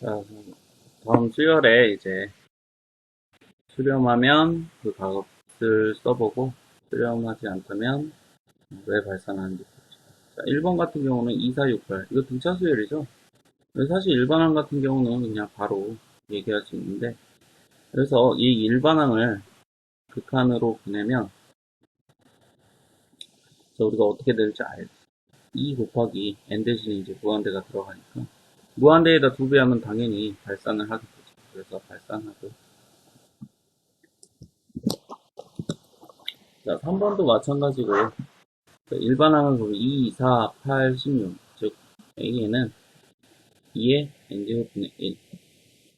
자, 다음 수열에 이제 수렴하면 그 값을 써보고 수렴하지 않다면 왜 발산하는지 보죠. 자, 1번 같은 경우는 2468 이거 등차 수열이죠. 사실 일반항 같은 경우는 그냥 바로 얘기할 수 있는데, 그래서 이 일반항을 극한으로 보내면 우리가 어떻게 될지 알지. 2 곱하기 n 대신에 이제 무한대가 들어가니까 무한대에다 2배 하면 당연히 발산을 하게 되죠. 그래서 발산하고, 자 3번도 마찬가지고 일반항은 그럼 2, 4, 8, 16, 즉 A에는 2의 n제곱분의 1.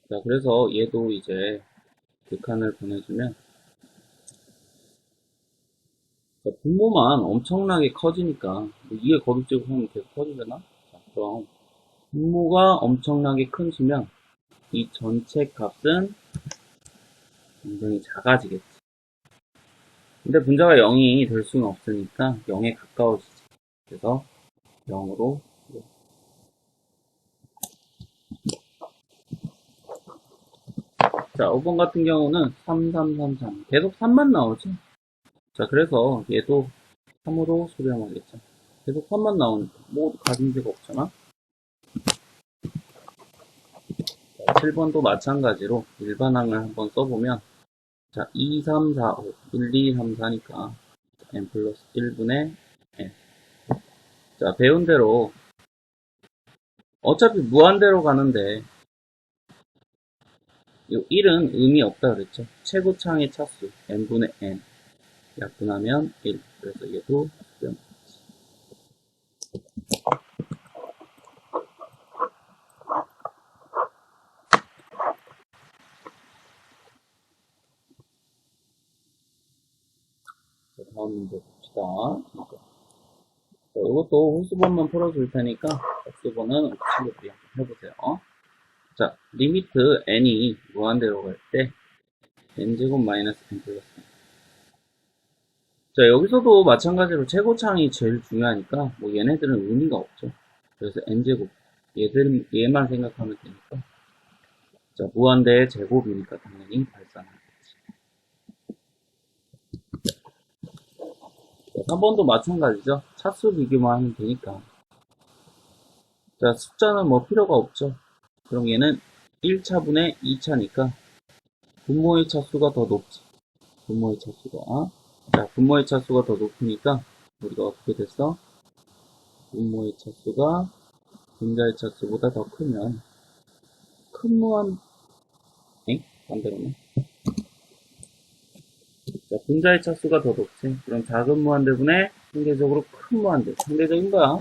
자 그래서 얘도 이제 극한을 보내주면 분모만 엄청나게 커지니까 2의 거듭제곱하면 계속 커지잖아. 자, 그럼 분모가 엄청나게 커지면 이 전체 값은 굉장히 작아지겠지. 근데 분자가 0이 될 수는 없으니까 0에 가까워지지. 그래서 0으로. 자 5번 같은 경우는 3, 3, 3, 3 계속 3만 나오지. 자 그래서 얘도 3으로 수렴하겠죠. 계속 3만 나오니까 모두 가진수가 없잖아. 자, 7번도 마찬가지로 일반항을 한번 써보면, 자 2, 3, 4, 5 1, 2, 3, 4니까 n 플러스 1분의 n. 자 배운 대로 어차피 무한대로 가는데 이 1은 의미 없다 그랬죠. 최고창의 차수 n분의 n 약분하면 1. 그래서 얘도 수렴. 자, 다음 문제 봅시다. 자, 이것도 호수본만 풀어줄 테니까 복수본은 우리 친구들이 한번 해보세요. 자, 리미트 n이 무한대로 갈 때 n제곱 마이너스 n 플러스 n. 자, 여기서도 마찬가지로 최고창이 제일 중요하니까 뭐 얘네들은 의미가 없죠. 그래서 n제곱 얘만 생각하면 되니까. 자, 무한대의 제곱이니까 당연히 발산하겠지. 3번도 마찬가지죠. 차수 비교만 하면 되니까. 자, 숫자는 뭐 필요가 없죠. 그럼 얘는 1차분의 2차니까 분모의 차수가 더 높지. 분모의 차수가. 자, 분모의 차수가 더 높으니까 우리가 어떻게 됐어? 분모의 차수가 분자의 차수보다 더 크면 큰 무한, 반대로네. 자, 분자의 차수가 더 높지. 그럼 작은 무한대분의 상대적으로 큰 무한대. 상대적인 거야.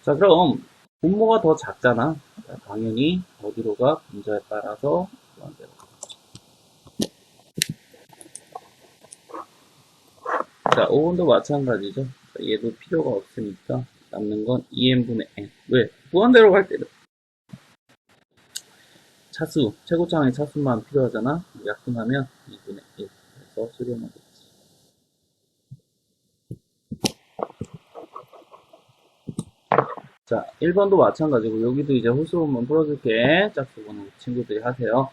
자, 그럼 분모가 더 작잖아. 자, 당연히 어디로 가? 분자에 따라서 무한대로 가. 자, 5번도 마찬가지죠. 자, 얘도 필요가 없으니까 남는 건 2n분의 n. 왜? 무한대로 갈 때는 차수, 최고창의 차수만 필요하잖아. 약분하면 2분의 1. 그래서 수렴하겠지. 자, 1번도 마찬가지고 여기도 이제 호수본만 풀어줄게. 짝수번호 친구들이 하세요.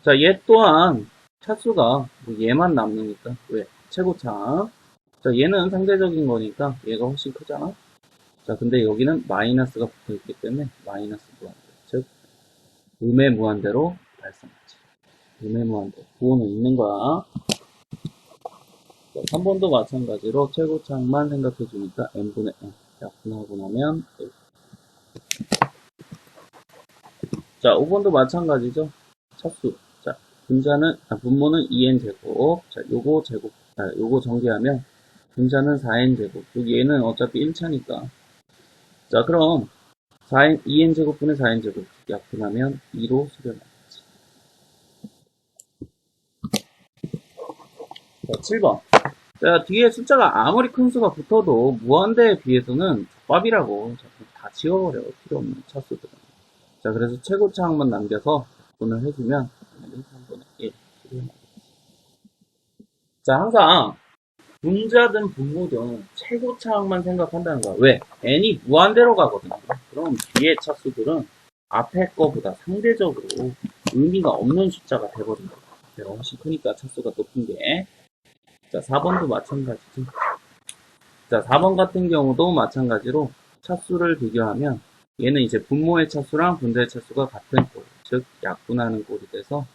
자, 얘 또한 차수가 뭐 얘만 남으니까. 왜? 최고창. 자, 얘는 상대적인 거니까 얘가 훨씬 크잖아. 자, 근데 여기는 마이너스가 붙어있기 때문에 마이너스 무한대. 즉, 음의 무한대로 발생하지. 음의 무한대. 부호는 있는 거야. 자, 3번도 마찬가지로 최고창만 생각해주니까 n분의 n. 약분하고 나면 1. 자, 5번도 마찬가지죠. 차수. 자, 분모는 2n제곱. 자, 요거 전개하면 분자는 4n제곱. 여기 얘는 어차피 1차니까. 자, 그럼 2n제곱분의 4n제곱 약분하면 2로 수렴하겠지. 자, 7번. 자, 뒤에 숫자가 아무리 큰 수가 붙어도 무한대에 비해서는 족밥이라고. 다 지워버려. 필요 없는 차수들은. 자, 그래서 최고차항만 남겨서 분을 해주면 3분의 1. 자, 항상 분자든 분모든 최고차항만 생각한다는 거야. 왜? n이 무한대로 가거든. 그럼 뒤에 차수들은 앞에 거보다 상대적으로 의미가 없는 숫자가 돼버린 거예요. 배가 훨씬 크니까 차수가 높은 게. 자, 4번도 마찬가지죠. 자, 4번 같은 경우도 마찬가지로 차수를 비교하면 얘는 이제 분모의 차수랑 분자의 차수가 같은 꼴, 즉 약분하는 꼴이 돼서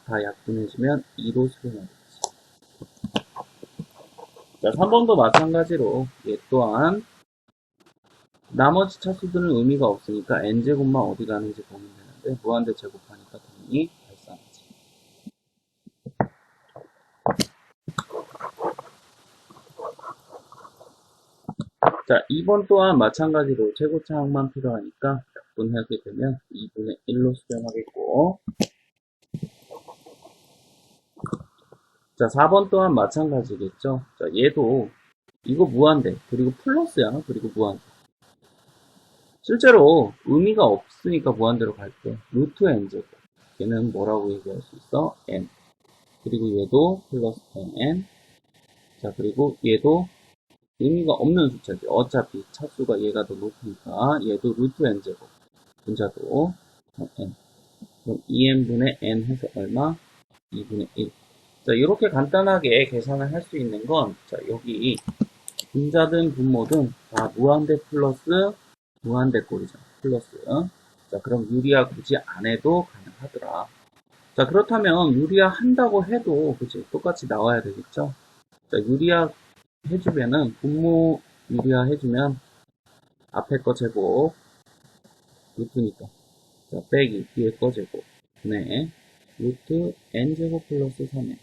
다 약분해주면 2로 수렴하겠지. 자, 3번도 마찬가지로 얘 또한 나머지 차수들은 의미가 없으니까 n제곱만 어디 가는지 고민되는데 무한대 제곱하니까 당연히 발산하지. 자, 2번 또한 마찬가지로 최고차항만 필요하니까 약분하게 되면 2분의 1로 수렴하겠고, 자, 4번 또한 마찬가지겠죠. 자, 얘도 이거 무한대, 그리고 플러스야, 그리고 무한대. 실제로 의미가 없으니까 무한대로 갈게. 루트 n제곱. 얘는 뭐라고 얘기할 수 있어? n. 그리고 얘도 플러스 n. 자, 그리고 얘도 의미가 없는 숫자지. 어차피 차수가 얘가 더 높으니까 얘도 루트 n제곱. 분자도 n. 그럼 2n분의 n 해서 얼마? 2분의 1. 자, 이렇게 간단하게 계산을 할 수 있는 건, 자, 여기 분자든 분모든 다 무한대 플러스 무한대 꼴이잖아. 플러스. 자, 그럼 유리화 굳이 안 해도 가능하더라. 자, 그렇다면 유리화 한다고 해도 그치 똑같이 나와야 되겠죠. 자, 유리화 해주면은 분모 유리화 해주면 앞에 거 제곱 루트니까 자 빼기 뒤에 거 제곱 분의 루트 n제곱 플러스 3n.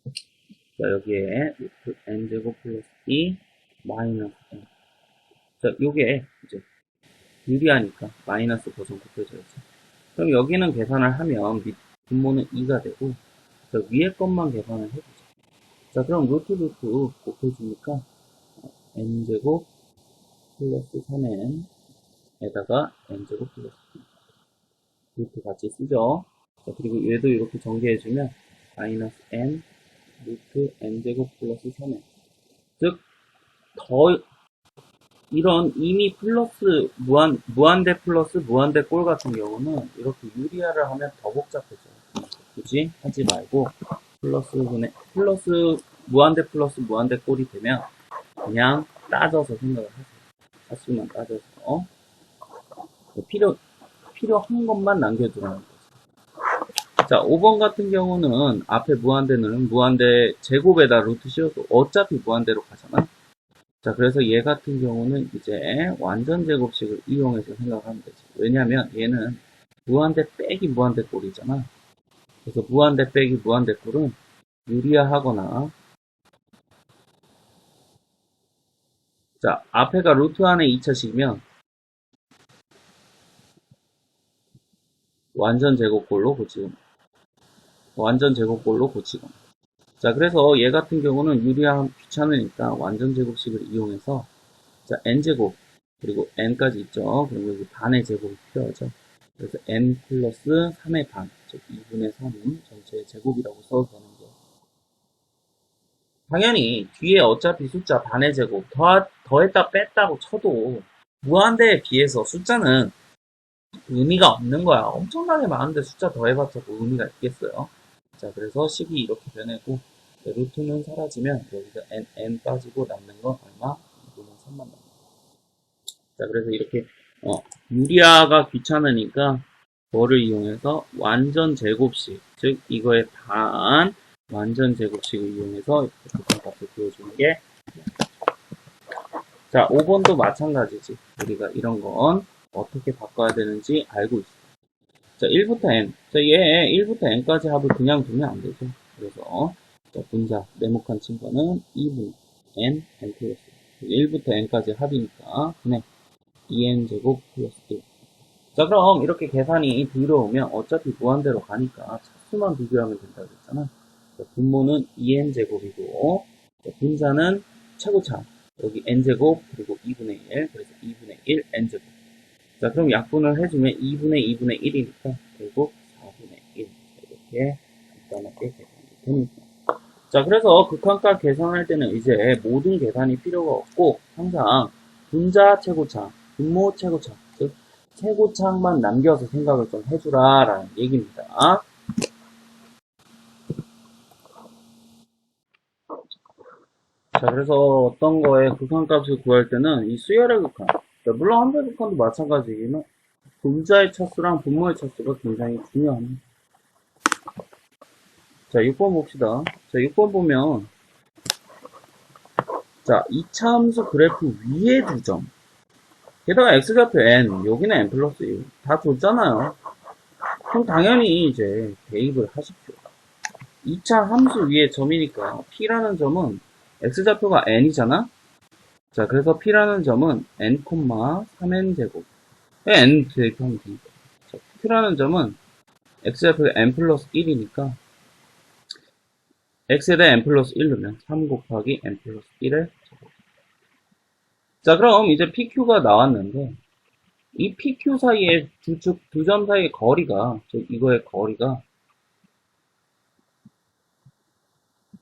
자, 여기에 루트 n제곱 플러스 2 마이너스 n. 자, 요게 이제 유리하니까 마이너스 고정 곱해져야지. 그럼 여기는 계산을 하면 밑 분모는 2가 되고, 자, 위에 것만 계산을 해보자. 자, 그럼 루트 곱해주니까 n제곱 플러스 3n에다가 n제곱 플러스 2 루트 같이 쓰죠. 자, 그리고 얘도 이렇게 전개해주면 마이너스 n 루트 n제곱 플러스 3n. 즉, 이런 이미 플러스 무한대 플러스 무한대 꼴 같은 경우는 이렇게 유리화를 하면 더 복잡해져요. 굳이 하지 말고 플러스 무한대 플러스 무한대 꼴이 되면 그냥 따져서 생각을 하세요. 차수만 따져서 필요한 것만 남겨두라는 거죠. 자, 5번 같은 경우는 앞에 무한대는 무한대 제곱에다 루트 씌워도 어차피 무한대로 가잖아. 자, 그래서 얘 같은 경우는 이제 완전 제곱식을 이용해서 생각하면 되지. 왜냐면 얘는 무한대 빼기 무한대 꼴이잖아. 그래서 무한대 빼기 무한대 꼴은 유리화하거나, 자, 앞에가 루트 안에 2차식이면 완전 제곱꼴로 고치거나. 자, 그래서 얘 같은 경우는 유리화 귀찮으니까 완전 제곱식을 이용해서, 자, n제곱, 그리고 n까지 있죠. 그럼 여기 반의 제곱이 필요하죠. 그래서 n 플러스 3의 반, 즉 2분의 3은 전체의 제곱이라고 써도 되는데, 당연히 뒤에 어차피 숫자 반의 제곱 더했다 뺐다고 쳐도 무한대에 비해서 숫자는 의미가 없는 거야. 엄청나게 많은데 숫자 더해봤자 뭐 의미가 있겠어요. 자, 그래서 식이 이렇게 변하고 루트는 사라지면 여기서 n 빠지고 남는 건 얼마? 2분의 3만 남는 거야. 자, 그래서 이렇게 유리화가 귀찮으니까 뭐를 이용해서 완전 제곱식, 즉 이거의 반 완전 제곱식을 이용해서 이렇게 극한값을 구해주는 게. 자, 5번도 마찬가지지. 우리가 이런 건 어떻게 바꿔야 되는지 알고 있어. 자, 1부터 n. 자, 얘 1부터 n까지 합을 그냥 두면 안 되죠. 그래서 자, 분자 네모칸 친거는 2분의 n 플러스 1부터 n까지 합이니까 분의 2n제곱 플러스 1. 자, 그럼 이렇게 계산이 뒤로 오면 어차피 무한대로 가니까 차수만 비교하면 된다고 했잖아. 자, 분모는 2n제곱이고 분자는 최고차 여기 n제곱 그리고 2분의 1, 그래서 2분의 1 n제곱. 자, 그럼 약분을 해주면 2분의 2분의 1이니까 결국 4분의 1 이렇게 간단하게 계산이 됩니다. 자, 그래서 극한값 계산할 때는 이제 모든 계산이 필요가 없고 항상 분자 최고차, 분모 최고차, 즉 최고창만 남겨서 생각을 좀 해주라 라는 얘기입니다. 자, 그래서 어떤 거에 극한값을 구할 때는 이 수열의 극한, 물론 함수의 극한도 마찬가지지만 분자의 차수랑 분모의 차수가 굉장히 중요합니다. 자, 6번 봅시다. 자, 6번 보면 자, 2차 함수 그래프 위에 두 점. 게다가 x좌표 n, 여기는 n 플러스 1. 다 줬잖아요. 그럼 당연히 이제 대입을 하십시오. 2차 함수 위에 점이니까 p라는 점은 x좌표가 n이잖아? 자, 그래서 p라는 점은 n, 3n제곱. n 대입하면 되니까. 자, q라는 점은 x좌표가 n 플러스 1이니까 x에다 n 플러스 1 넣으면 3 곱하기 n 플러스 1의 제곱. 자, 그럼 이제 PQ가 나왔는데, 이 PQ 사이에 두 점 사이의 거리가, 이거의 거리가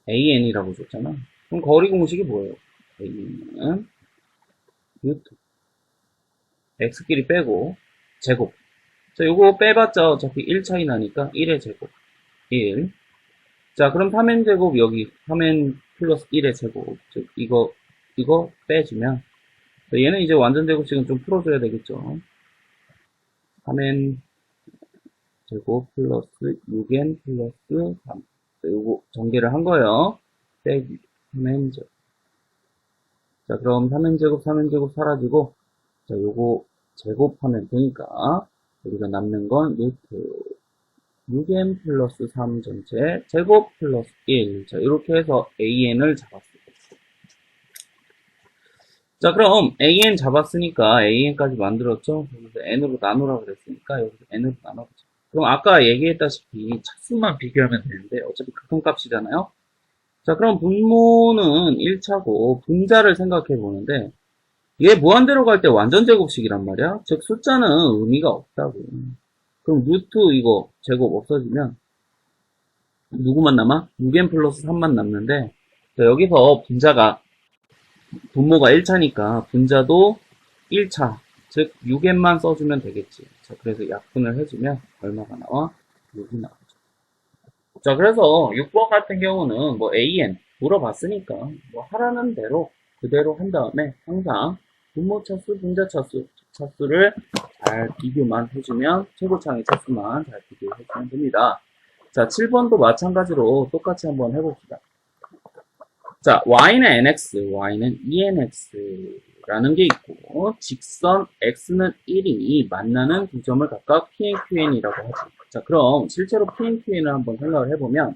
AN이라고 줬잖아. 그럼 거리 공식이 뭐예요? AN은 루트. X끼리 빼고, 제곱. 자, 요거 빼봤자 어차피 1 차이 나니까 1의 제곱. 1. 자, 그럼 3n 제곱 여기 3n 플러스 1의 제곱. 즉, 이거 빼주면, 얘는 이제 완전 제곱식은 좀 풀어줘야 되겠죠. 3n 제곱 플러스 6n 플러스 3. 요거 전개를 한 거예요. 빼기 3n 제곱. 자, 그럼 3n 제곱, 3n 제곱 사라지고, 자, 요거 제곱하면 되니까, 우리가 남는 건 루트 6n 플러스 3 전체 제곱 플러스 1. 자, 이렇게 해서 an을 잡았어요. 자, 그럼 an 잡았으니까 an까지 만들었죠? 여기서 n으로 나누라 그랬으니까 여기서 n으로 나눠보죠. 그럼 아까 얘기했다시피 차수만 비교하면 되는데 어차피 극한값이잖아요? 자, 그럼 분모는 1차고 분자를 생각해 보는데 얘 무한대로 갈 때 완전 제곱식이란 말이야? 즉 숫자는 의미가 없다고. 그럼 루트 이거 제곱 없어지면 누구만 남아? 6n 플러스 3만 남는데 자, 여기서 분모가 1차니까 분자도 1차 즉 6n만 써주면 되겠지. 자, 그래서 약분을 해주면 얼마가 나와? 6이 나오죠. 자, 그래서 6번 같은 경우는 뭐 AN 물어봤으니까 뭐 하라는 대로 그대로 한 다음에 항상 분모 차수, 분자 차수를 잘 비교만 해주면 최고창의 차수만 잘 비교해주면 됩니다. 자, 7번도 마찬가지로 똑같이 한번 해봅시다. 자, y는 nx, y는 2nx라는 게 있고 직선 x는 1이 만나는 두 점을 각각 P, N, Q, N이라고 하지. 자, 그럼 실제로 P, N, Q, N을 한번 생각을 해보면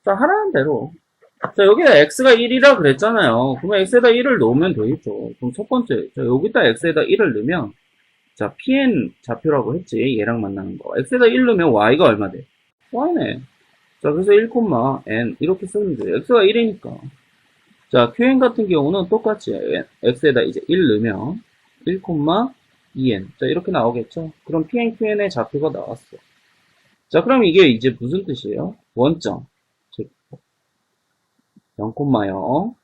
자, 하라는 대로 자, 여기다 x가 1이라 그랬잖아요. 그러면 x에다 1을 넣으면 되겠죠. 그럼 첫 번째, 자, 여기다 x에다 1을 넣으면 자, pn 좌표라고 했지. 얘랑 만나는 거. x에다 1 넣으면 y가 얼마 돼? y네. 자, 그래서 1,n 이렇게 쓰면 돼요. x가 1이니까. 자, qn 같은 경우는 똑같이 x에다 이제 1 넣으면 1,2n. 자, 이렇게 나오겠죠? 그럼 pn, qn의 좌표가 나왔어. 자, 그럼 이게 이제 무슨 뜻이에요? 원점. 즉, 0,0.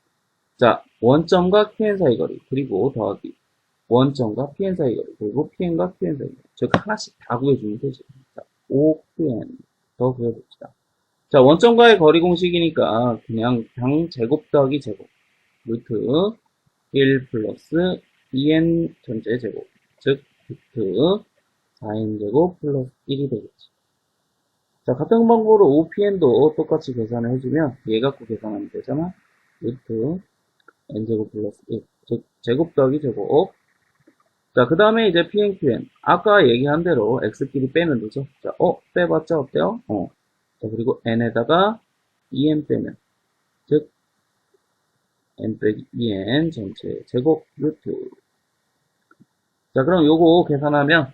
자, 원점과 qn 사이 거리. 그리고 더하기. 원점과 pn 사이 거리. 그리고 pn과 qn 사이 거리. 즉, 하나씩 다 구해주면 되죠. 자, 5qn. 더 구해봅시다. 자, 원점과의 거리 공식이니까 그냥 당 제곱 더하기 제곱 루트 1 플러스 2n 전체 제곱 즉 루트 4n 제곱 플러스 1이 되겠지. 자, 같은 방법으로 5pn도 똑같이 계산을 해주면 얘 갖고 계산하면 되잖아. 루트 n 제곱 플러스 1 즉 제곱 더하기 제곱. 자, 그 다음에 이제 pn, qn 아까 얘기한 대로 x끼리 빼면 되죠. 자, 빼봤자 어때요? 자, 그리고 n에다가 2n 빼면, 즉, n 빼기 2n 전체 제곱 루트. 자, 그럼 요거 계산하면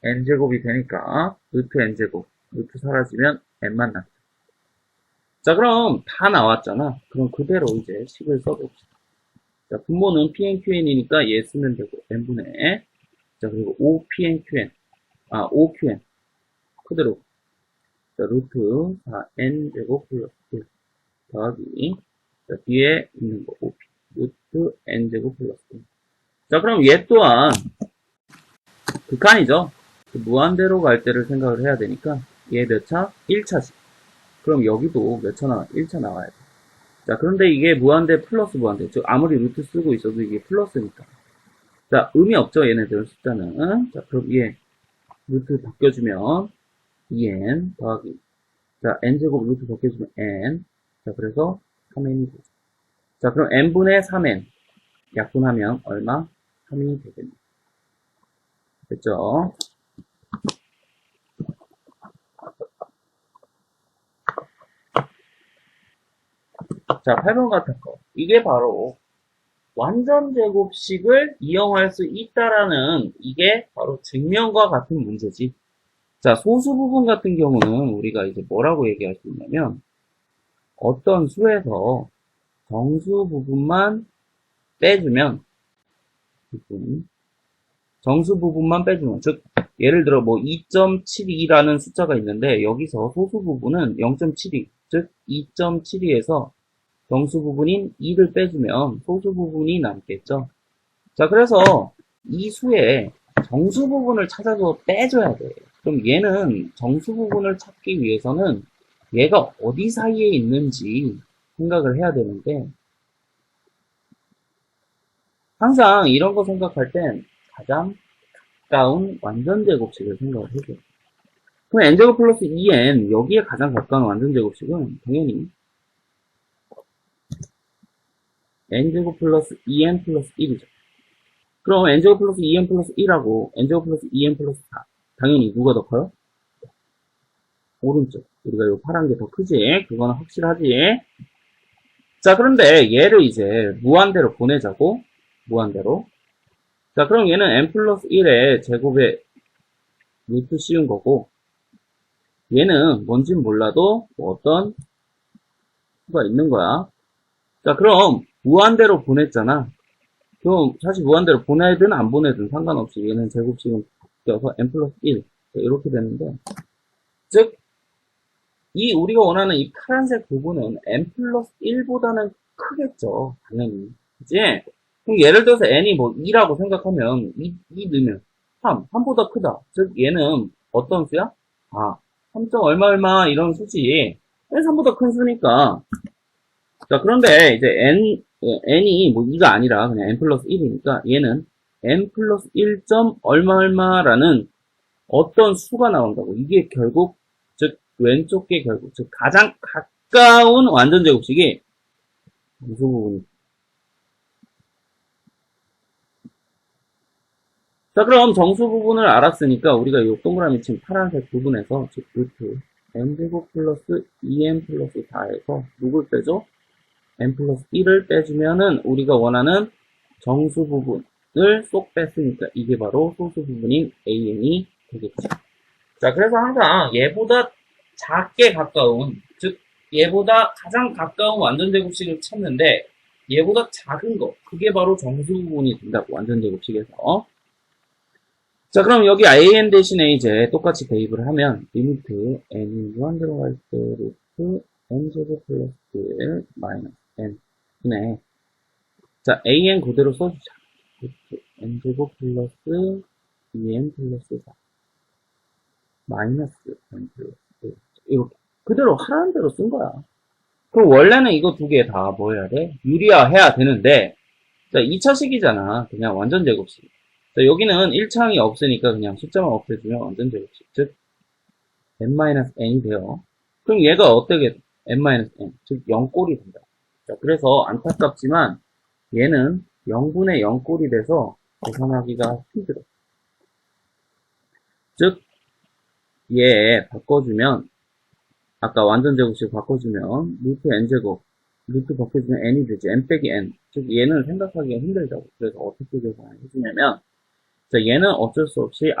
n제곱이 되니까 루트 n제곱, 루트 사라지면 n만 남죠. 자, 그럼 다 나왔잖아. 그럼 그대로 이제 식을 써봅시다. 자, 분모는 pnqn이니까 얘 쓰면 되고, n분의, 자, 그리고 5pnqn, 5qn. 그대로. 자, 루트 4n 제곱 플러스 1 더하기 자, 뒤에 있는 거 5p 루트 n 제곱 플러스 1. 자, 그럼 얘 또한 극한이죠. 무한대로 갈 때를 생각을 해야 되니까 얘 몇 차? 1차씩. 그럼 여기도 몇 차 나와? 1차 나와야 돼. 자, 그런데 이게 무한대 플러스 무한대. 즉, 아무리 루트 쓰고 있어도 이게 플러스니까. 자, 의미 없죠, 얘네들 숫자는. 자, 그럼 얘 루트 바뀌어주면 2n 더하기. 자, n제곱 루트 바뀌어주면 n. 자, 그래서 3n이 되죠. 자, 그럼 n분의 3n. 약분하면 얼마? 3이 되겠네요. 됐죠? 자, 8번 같은 거. 이게 바로 완전 제곱식을 이용할 수 있다라는 이게 바로 증명과 같은 문제지. 자, 소수 부분 같은 경우는 우리가 이제 뭐라고 얘기할 수 있냐면 어떤 수에서 정수 부분만 빼주면 정수 부분만 빼주면 즉 예를 들어 뭐 2.72라는 숫자가 있는데 여기서 소수 부분은 0.72 즉 2.72에서 정수 부분인 2를 빼주면 소수 부분이 남겠죠. 자, 그래서 이 수의 정수 부분을 찾아서 빼줘야 돼. 그럼 얘는 정수 부분을 찾기 위해서는 얘가 어디 사이에 있는지 생각을 해야 되는데 항상 이런 거 생각할 땐 가장 가까운 완전 제곱식을 생각을 해줘요. 그럼 n제곱 플러스 2n 여기에 가장 가까운 완전 제곱식은 당연히 n제곱 플러스 2n 플러스 1이죠. 그럼 n제곱 플러스 2n 플러스 1하고 n제곱 플러스 2n 플러스 4 당연히 누가 더 커요? 오른쪽. 우리가 요 파란 게 더 크지? 그거는 확실하지? 자, 그런데 얘를 이제 무한대로 보내자고. 무한대로. 자, 그럼 얘는 n 플러스 1의 제곱에 루트 씌운 거고 얘는 뭔진 몰라도 뭐 어떤 수가 있는 거야. 자, 그럼 무한대로 보냈잖아. 그럼 사실 무한대로 보내든 안 보내든 상관없이 얘는 제곱식은 바뀌어서 n 플러스 1 이렇게 되는데 즉 이 우리가 원하는 이 파란색 부분은 n 플러스 1보다는 크겠죠. 당연히. 그치? 그럼 예를 들어서 n이 뭐 2라고 생각하면 2 넣으면 3보다 크다. 즉 얘는 어떤 수야? 아, 3점 얼마 얼마 이런 수지. 3보다 큰 수니까. 자, 그런데 이제 n이 뭐 2가 아니라 그냥 n 플러스 1이니까 얘는 n 플러스 1점 얼마 얼마라는 어떤 수가 나온다고. 이게 결국 즉 왼쪽 게 결국 즉 가장 가까운 완전 제곱식이 무슨 부분이. 자, 그럼 정수 부분을 알았으니까 우리가 이 동그라미 친 파란색 부분에서 즉 루트 n제곱 플러스 2n 플러스 4에서 누굴 빼죠? n 플러스 1을 빼주면은 우리가 원하는 정수 부분을 쏙 뺐으니까 이게 바로 소수 부분인 an이 되겠죠. 자, 그래서 항상 얘보다 작게 가까운, 즉 얘보다 가장 가까운 완전 제곱식을 찾는데 얘보다 작은 거, 그게 바로 정수 부분이 된다고, 완전 제곱식에서. 자, 그럼 여기 an 대신에 이제 똑같이 대입을 하면 리미트 n이 무한대로 갈 때 루트 n제곱 플러스 1 마이너스 n 분의 자, an 그대로 써주자. 루트 n제곱 플러스 2n 플러스 4 마이너스 n 플러스 1 이렇게 그대로 하라는 대로 쓴 거야. 그럼 원래는 이거 두 개 다 뭐 해야 돼? 유리화 해야 되는데 자, 2차식이잖아. 그냥 완전 제곱식. 자, 여기는 1창이 없으니까 그냥 숫자만 없애주면 완전 제곱식. 즉 n-n이 돼요. 그럼 얘가 어떻게 n-n 즉 0꼴이 된다. 자, 그래서 안타깝지만 얘는 0분의 0꼴이 돼서 계산하기가 힘들어. 즉 얘 바꿔주면 아까 완전 제곱식 바꿔주면 루트 n제곱 루트 바꿔주면 n이 되지. n 빼기 n 즉 얘는 생각하기가 힘들다고. 그래서 어떻게 계산해주냐면 자, 얘는 어쩔 수 없이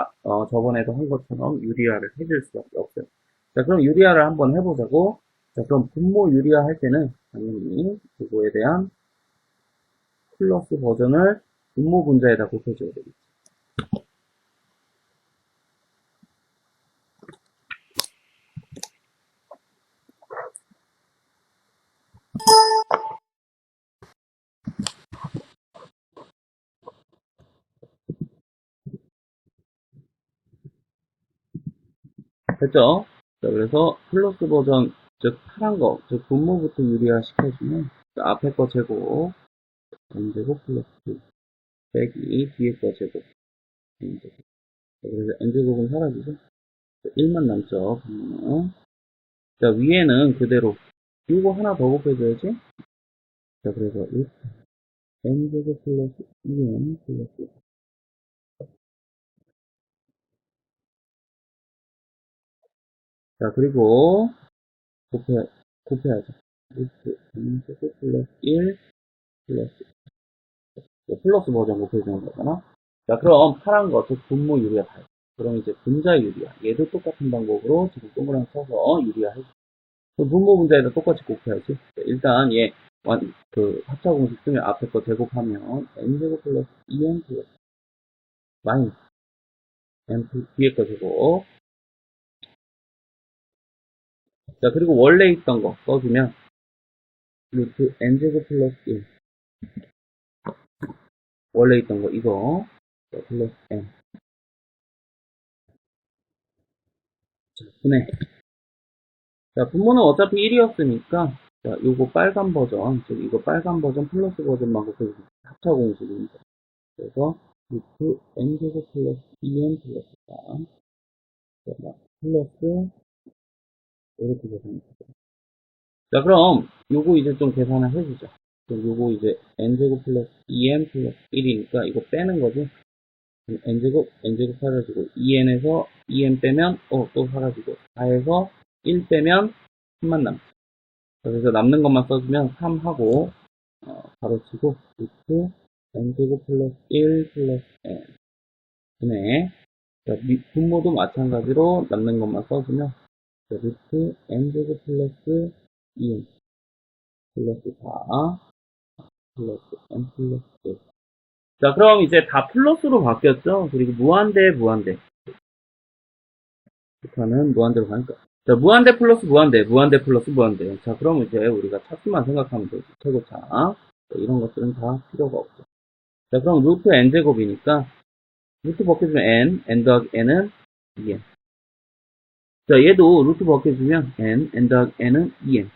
저번에도 한 것처럼 유리화를 해줄 수밖에 없어요. 자, 그럼 유리화를 한번 해보자고. 자, 그럼 분모 유리화 할 때는 당연히 그거에 대한 플러스 버전을 분모 분자에다 곱해줘야 되겠죠. 됐죠? 자, 그래서 플러스 버전, 즉, 파란 거, 즉, 분모부터 유리화 시켜주면, 자, 앞에 거 제곱, n제곱 플러스 2, 빼기, 뒤에 거 제곱, n제곱. 자, 그래서 n제곱은 사라지죠? 1만 남죠, 분모는. 자, 위에는 그대로, 이거 하나 더 곱해줘야지? 자, 그래서 1, n제곱 플러스 2n 플러스. 자, 그리고, 곱해야죠. 루트 n제곱 플러스 1 플러스 플러스 버전 곱해주는 거잖아. 자, 그럼 파란 거, 즉 분모 유리화 달. 그럼 이제 분자 유리화. 얘도 똑같은 방법으로 지금 동그라미 쳐서 유리화 해줘. 그럼 분모 분자에다 똑같이 곱해야지. 자, 일단 얘 합차 공식 쓰면 앞에 거 제곱하면 n제곱 플러스 2n 플러스 마이너스 n 뒤에 거 제곱. 자, 그리고 원래 있던 거 써주면 루트 n제곱 플러스 1. 원래 있던 거 이거 플러스 n. 자, 분해. 자, 분모는 어차피 1이었으니까, 자, 요거 빨간 버전, 즉, 이거 빨간 버전 플러스 버전만 곱해주면 합차 공식입니다. 그래서, 루트 n제곱 플러스 2n 플러스 3, 플러스, 이렇게 계산해주죠. 자, 그럼, 요거 이제 좀 계산을 해주죠. 그럼 요거 이제 n제곱 플러스 2n 플러스 1이니까, 이거 빼는 거지. n제곱 사라지고, 2n에서 2n 빼면, 또 사라지고, 4에서 1 빼면 3만 남죠. 그래서 남는 것만 써주면 3하고 가로치고 루트 n제곱 플러스 1 플러스 n 분의 분모도 마찬가지로 남는 것만 써주면 루트 n제곱 플러스 2n 플러스 4 플러스 n 플러스 1. 자, 그럼 이제 다 플러스로 바뀌었죠? 그리고 무한대 무한대 부터는 무한대로 가니까. 자, 무한대 플러스 무한대, 무한대 플러스 무한대. 자, 그럼 이제 우리가 차수만 생각하면 되지. 최고차. 자, 이런 것들은 다 필요가 없죠. 자, 그럼 루트 n제곱이니까, 루트 벗겨주면 n 더하기 n은 2n. 자, 얘도 루트 벗겨주면 n 더하기 n은 2n.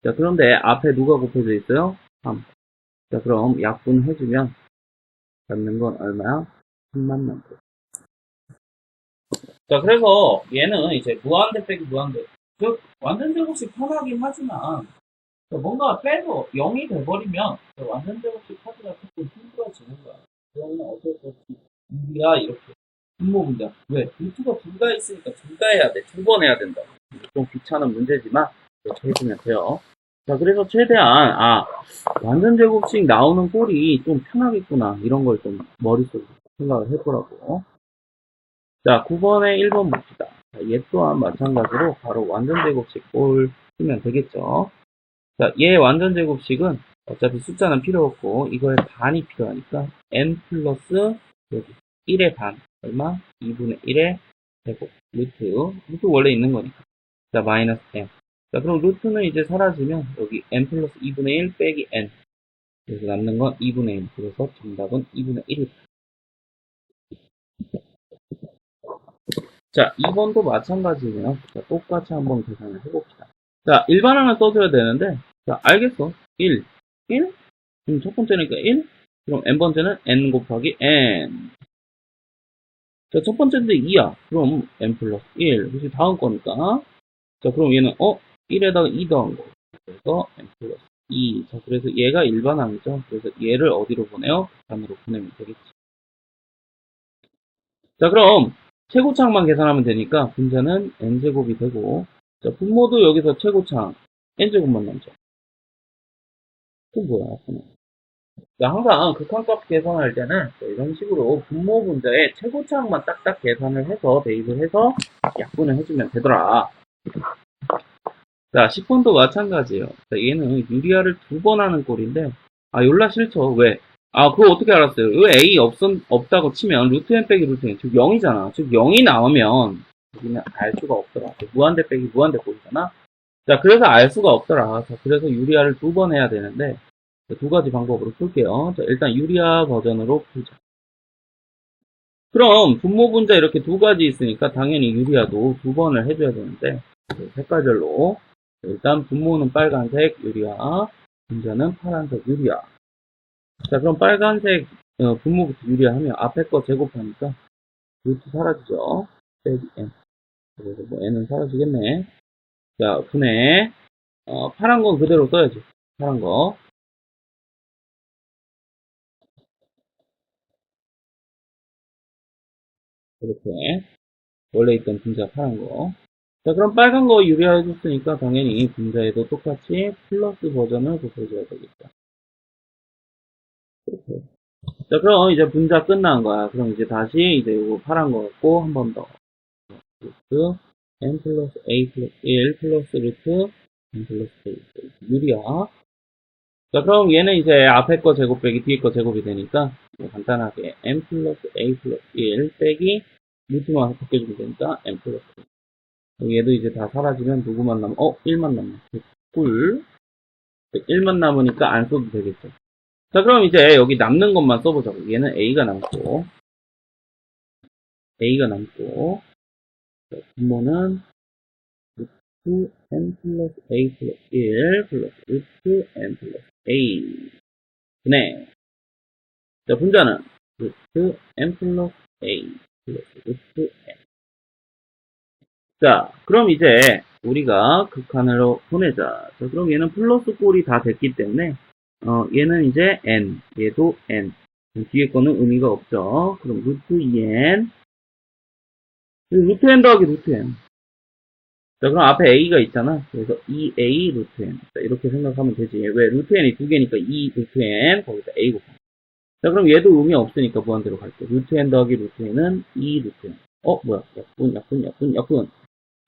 자, 그런데 앞에 누가 곱해져 있어요? 3. 자, 그럼 약분해주면, 받는 건 얼마야? 3만 남고. 자, 그래서 얘는 이제 무한대 빼기 무한대. 즉, 완전 제곱식 편하긴 하지만, 뭔가 빼도 0이 돼버리면 완전 제곱식 카드가 조금 힘들어지는 거야. 그러면 어쩔 수 없이 2야 이렇게 분모 분자. 왜? 루트가 둘 다 있으니까 둘 다 해야 돼. 두 번 해야 된다. 좀 귀찮은 문제지만 이렇게 해주면 돼요. 자, 그래서 최대한 완전 제곱식 나오는 꼴이 좀 편하겠구나 이런 걸 좀 머릿속에 생각을 해보라고. 자, 9번에 1번 봅시다. 자, 얘 또한 마찬가지로 바로 완전 제곱식 꼴 쓰면 되겠죠. 자, 얘 완전 제곱식은 어차피 숫자는 필요 없고 이거의 반이 필요하니까 n 플러스 여기 1의 반 얼마? 2분의 1의 제곱 루트 원래 있는 거니까. 자, 마이너스 n. 자, 그럼 루트는 이제 사라지면 여기 n 플러스 2분의 1 빼기 n. 그래서 남는 건 2분의 1. 그래서 정답은 2분의 1이다. 자, 2번도 마찬가지네요. 자, 똑같이 한번 계산을 해봅시다. 자, 일반항을 써줘야 되는데, 자, 알겠어. 1. 1? 그럼 첫 번째니까 1? 그럼 n번째는 n 곱하기 n. 자, 첫 번째인데 2야. 그럼 n 플러스 1. 그래서 다음 거니까. 자, 그럼 얘는 1에다가 2 더한 거. 그래서 n 플러스 2. 자, 그래서 얘가 일반항이죠. 그래서 얘를 어디로 보내요? 단으로 보내면 되겠지. 자, 그럼 최고차항만 계산하면 되니까 분자는 n제곱이 되고, 자, 분모도 여기서 최고차항 n제곱만 남죠. 그건 뭐야? 자, 항상 극한값 계산할 때는 이런 식으로 분모 분자의 최고차항만 딱딱 계산을 해서 대입을 해서 약분을 해주면 되더라. 자, 10번도 마찬가지예요. 자, 얘는 유리화를 2번 하는 꼴인데, 졸라 싫죠. 왜? 그거 어떻게 알았어요? 왜 A 없다고 치면 루트 n 빼기 루트 n, 즉 0이잖아. 즉 0이 나오면 여기는 알 수가 없더라. 무한대 빼기 무한대 꼴이잖아. 자, 그래서 알 수가 없더라. 자, 그래서 유리화를 2번 해야 되는데, 두 가지 방법으로 풀게요. 자, 일단 유리화 버전으로 풀자. 그럼 분모 분자 이렇게 두 가지 있으니까 당연히 유리아도 두 번을 해줘야 되는데 색깔별로 일단 분모는 빨간색 유리아, 분자는 파란색 유리아. 자 그럼 빨간색 분모부터 유리아하면 앞에 거 제곱하니까 루트 사라지죠. 빼기 n. 그래서 뭐 n은 사라지겠네. 자 분해 파란 건 그대로 써야지. 파란 거 이렇게 원래 있던 분자 파란 거. 자, 그럼 빨간 거 유리화해줬으니까 당연히 분자에도 똑같이 플러스 버전을 곱해줘야 되겠다. 이렇게. 자, 그럼 이제 분자 끝난 거야. 그럼 이제 다시 이제 이거 파란 거 갖고 한 번 더. 루트 n 플러스 a 플러스 1 플러스 루트 n 플러스 a 유리화. 자, 그럼 얘는 이제 앞에 거 제곱 빼기 뒤에 거 제곱이 되니까 간단하게 n 플러스 a 플러스 1 빼기 루트만 바꿔주면 되니까 n 플러스 얘도 이제 다 사라지면 누구만 남아? 1만 남네. 꿀. 1만 남으니까 안 써도 되겠죠. 자, 그럼 이제 여기 남는 것만 써보자고. 얘는 A가 남고, A가 남고, 분모는 루트 n 플러스 A 플러스 1 플러스 루트 n 플러스 A. 네. 자, 분자는 루트 n 플러스 A 플러스 루트 n. 자, 그럼 이제 우리가 극한으로 보내자. 자, 그럼 얘는 플러스 꼴이 다 됐기 때문에 얘는 이제 n, 얘도 n. 뒤에 거는 의미가 없죠. 그럼 루트 2n, 루트 n 더하기 루트 n. 자, 그럼 앞에 a가 있잖아. 그래서 2a 루트 n. 자, 이렇게 생각하면 되지. 왜? 루트 n이 두 개니까 2 루트 n, 거기서 a 곱하기. 자, 그럼 얘도 의미 없으니까 무한대로 갈게. 루트 n 더하기 루트 n은 2 루트 n. 뭐야? 약분.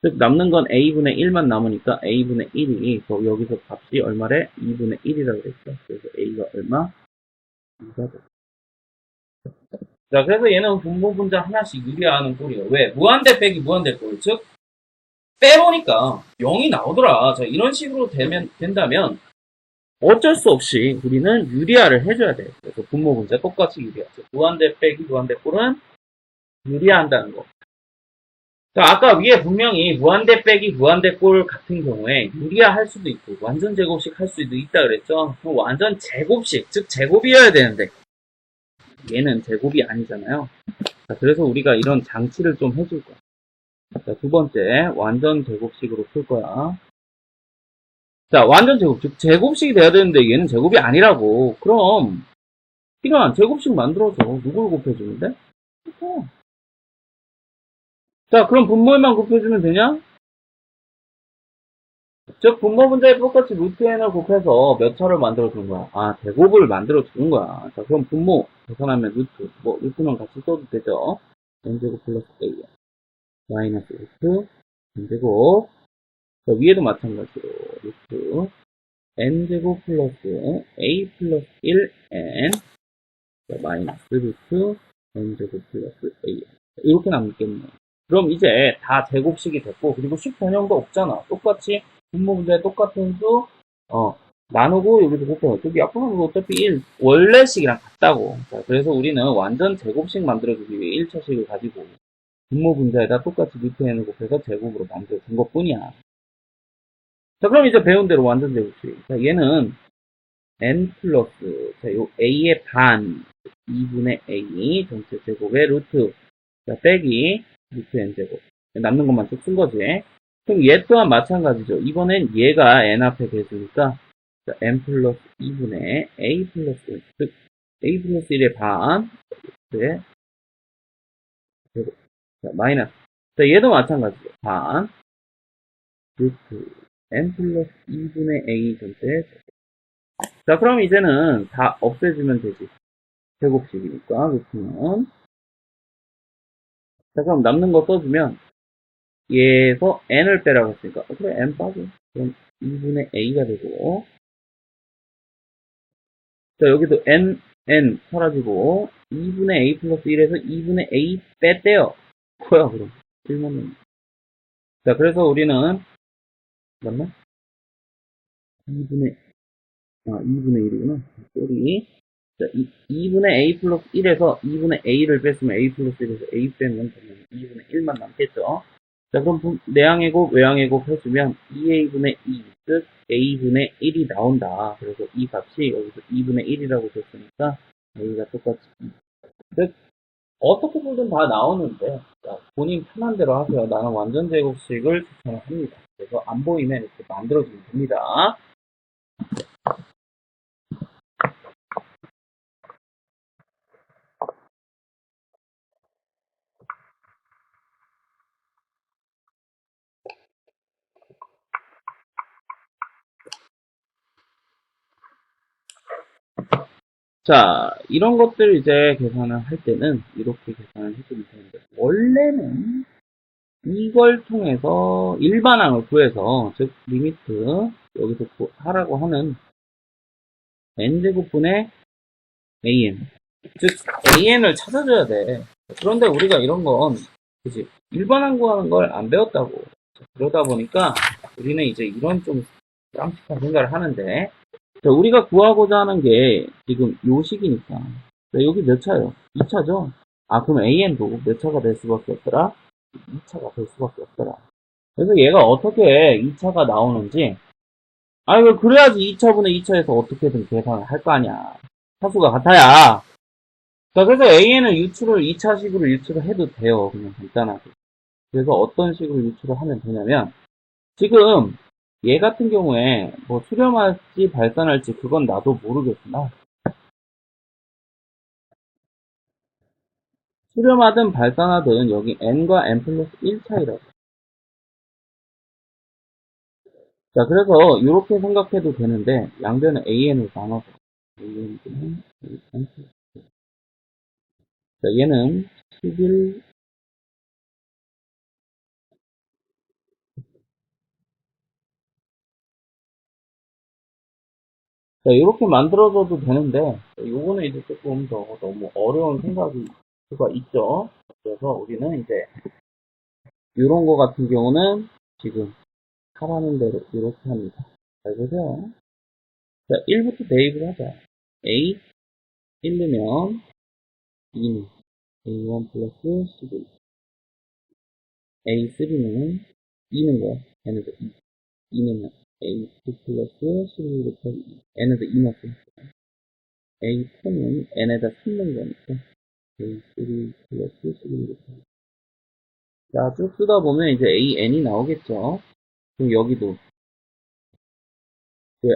즉 남는 건 a분의 1만 남으니까 a분의 1이 여기서 값이 얼마래? 2분의 1이라고 그랬어. 그래서 a가 얼마? 2가 돼. 자, 그래서 얘는 분모 분자 하나씩 유리화하는 꼴이에요. 왜? 무한대 빼기 무한대 꼴. 즉 빼보니까 0이 나오더라. 자, 이런 식으로 된다면 어쩔 수 없이 우리는 유리화를 해줘야 돼. 그래서 분모 분자 똑같이 유리화. 즉 무한대 빼기 무한대 꼴은 유리화한다는 거. 자, 아까 위에 분명히 무한대 빼기 무한대 꼴 같은 경우에 유리화 할 수도 있고 완전 제곱식 할 수도 있다 그랬죠. 그럼 완전 제곱식, 즉 제곱이어야 되는데 얘는 제곱이 아니잖아요. 자, 그래서 우리가 이런 장치를 좀 해줄 거야. 자, 두 번째 완전 제곱식으로 풀 거야. 자, 완전 제곱, 즉 제곱식이 돼야 되는데 얘는 제곱이 아니라고. 그럼 필요한 제곱식 만들어줘. 누굴 곱해주는데? 자, 그럼 분모에만 곱해주면 되냐? 즉 분모 분자에 똑같이 루트 n을 곱해서 몇 차를 만들어 주는 거야? 제곱을 만들어 주는 거야. 자, 그럼 분모 계산하면 루트, 루트는 같이 써도 되죠? n제곱 플러스 a 마이너스 루트 n제곱. 자, 위에도 마찬가지로 루트 n제곱 플러스 a 플러스 1n 마이너스 루트 n제곱 플러스 a 이렇게 남겠네. 그럼 이제 다 제곱식이 됐고 그리고 식 변형도 없잖아. 똑같이 분모 문제에 똑같은 수 나누고 여기서 곱해요. 저기 약분하는 거 어차피 1 원래식이랑 같다고. 자, 그래서 우리는 완전 제곱식 만들어주기 위해 1차식을 가지고 분모 분자에다 똑같이 루트 n을 곱해서 제곱으로 만들어준 것 뿐이야. 자, 그럼 이제 배운 대로 완전 제곱식. 자, 얘는 n 플러스 자, 요 a의 반 2분의 a 전체 제곱의 루트 자, 빼기 루트 n제곱 남는 것만 쭉 쓴 거지. 그럼 얘 또한 마찬가지죠. 이번엔 얘가 n 앞에 계수니까 자, n 플러스 2분의 a 플러스 1, 즉 a 플러스 1의 반 네, 제곱 자, 마이너스 자, 얘도 마찬가지죠. 반 루트 n 플러스 2분의 a 전체 제곱. 자, 그럼 이제는 다 없애주면 되지. 제곱식이니까 루트는 자, 그럼 남는 거 써주면 얘에서 n을 빼라고 했으니까 그래 n 빠져. 그럼 2분의 a가 되고 자, 여기도 n 사라지고 2분의 a 플러스 1에서 2분의 a 뺐대요. 뭐야 그럼 1만 원. 자, 그래서 우리는 맞나? 2분의 2분의 1이구나. 쏘리. 자, 2분의 a 플러스 1에서 2분의 a를 뺐으면 a 플러스 1에서 a 빼면 2분의 1만 남겠죠. 자, 그럼 내항의 곱, 외항의 곱 해주면 2a분의 2, 즉 a분의 1이 나온다. 그래서 이 값이 여기서 2분의 1이라고 줬으니까 a가 똑같이 2. 즉 어떻게 보든 다 나오는데 자, 본인 편한 대로 하세요. 나는 완전 제곱식을 추천을 합니다. 그래서 안 보이면 이렇게 만들어주면 됩니다. 자, 이런 것들 이제 계산을 할 때는 이렇게 계산을 해주면 되는데, 원래는 이걸 통해서 일반항을 구해서, 즉, 리미트, 여기서 하라고 하는 n제곱분의 an. 즉, an을 찾아줘야 돼. 그런데 우리가 이런 건, 그지? 일반항 구하는 걸 안 배웠다고. 그러다 보니까 우리는 이제 이런 좀 깜찍한 생각을 하는데, 자, 우리가 구하고자 하는 게 지금 요 식이니까. 자, 여기 몇 차예요? 2차죠? 아, 그럼 AN도 몇 차가 될 수밖에 없더라? 2차가 될 수밖에 없더라. 그래서 얘가 어떻게 2차가 나오는지, 아니, 그래야지 2차분의 2차에서 어떻게든 계산을 할 거 아니야. 차수가 같아야. 자, 그래서 AN은 유출을 2차식으로 유출을 해도 돼요. 그냥 간단하게. 그래서 어떤 식으로 유출을 하면 되냐면, 지금 얘 같은 경우에 뭐 수렴할지 발산할지 그건 나도 모르겠으나 수렴하든 발산하든 여기 n과 n 플러스 1 차이라고. 자, 그래서 이렇게 생각해도 되는데 양변을 an을 나눠서 an은 자, 얘는 11. 자, 이렇게 만들어줘도 되는데 요거는 이제 조금 더 너무 어려운 생각이 수가 있죠. 그래서 우리는 이제 이런 거 같은 경우는 지금 하라는 대로 이렇게 합니다. 잘 보세요. 자, 1부터 대입을 하자. A 1이면 2는 A1 플러스 11. A3는 2는 뭐야? 얘네들 2. 2는 A2 플러스 11 곱하기 2. 얘네들 2 넣고. A4는 n에다 3 넣은 거니까. A3 플러스 11 곱하기. 자, 쭉 쓰다 보면 이제 AN이 나오겠죠. 그럼 여기도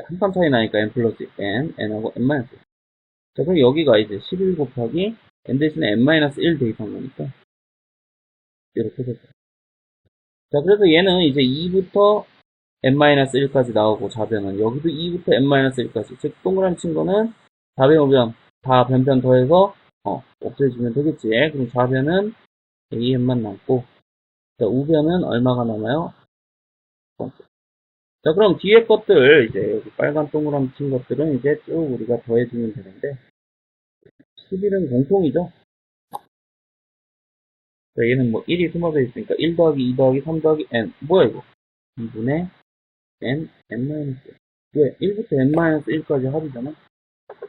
한 칸 차이 나니까 n 플러스 n, n하고 n 마이너스. 자, 그럼 여기가 이제 11 곱하기 n 대신에 n 마이너스 1 대입한 거니까 이렇게 됐죠. 자, 그래서 얘는 이제 2부터 n-1까지 나오고 좌변은 여기도 2부터 n-1까지 즉 동그라미 친 거는 좌변 우변 다 변변 더해서 없애주면 되겠지. 그럼 좌변은 an만 남고 자, 우변은 얼마가 남아요? 자, 그럼 뒤에 것들 이제 여기 빨간 동그라미 친 것들은 이제 쭉 우리가 더해주면 되는데 11은 공통이죠. 자, 얘는 뭐 1이 숨어져 있으니까 1 더하기 2 더하기 3 더하기 n 뭐야 이거 2분의 n-1 왜? 1부터 n-1까지 합이잖아.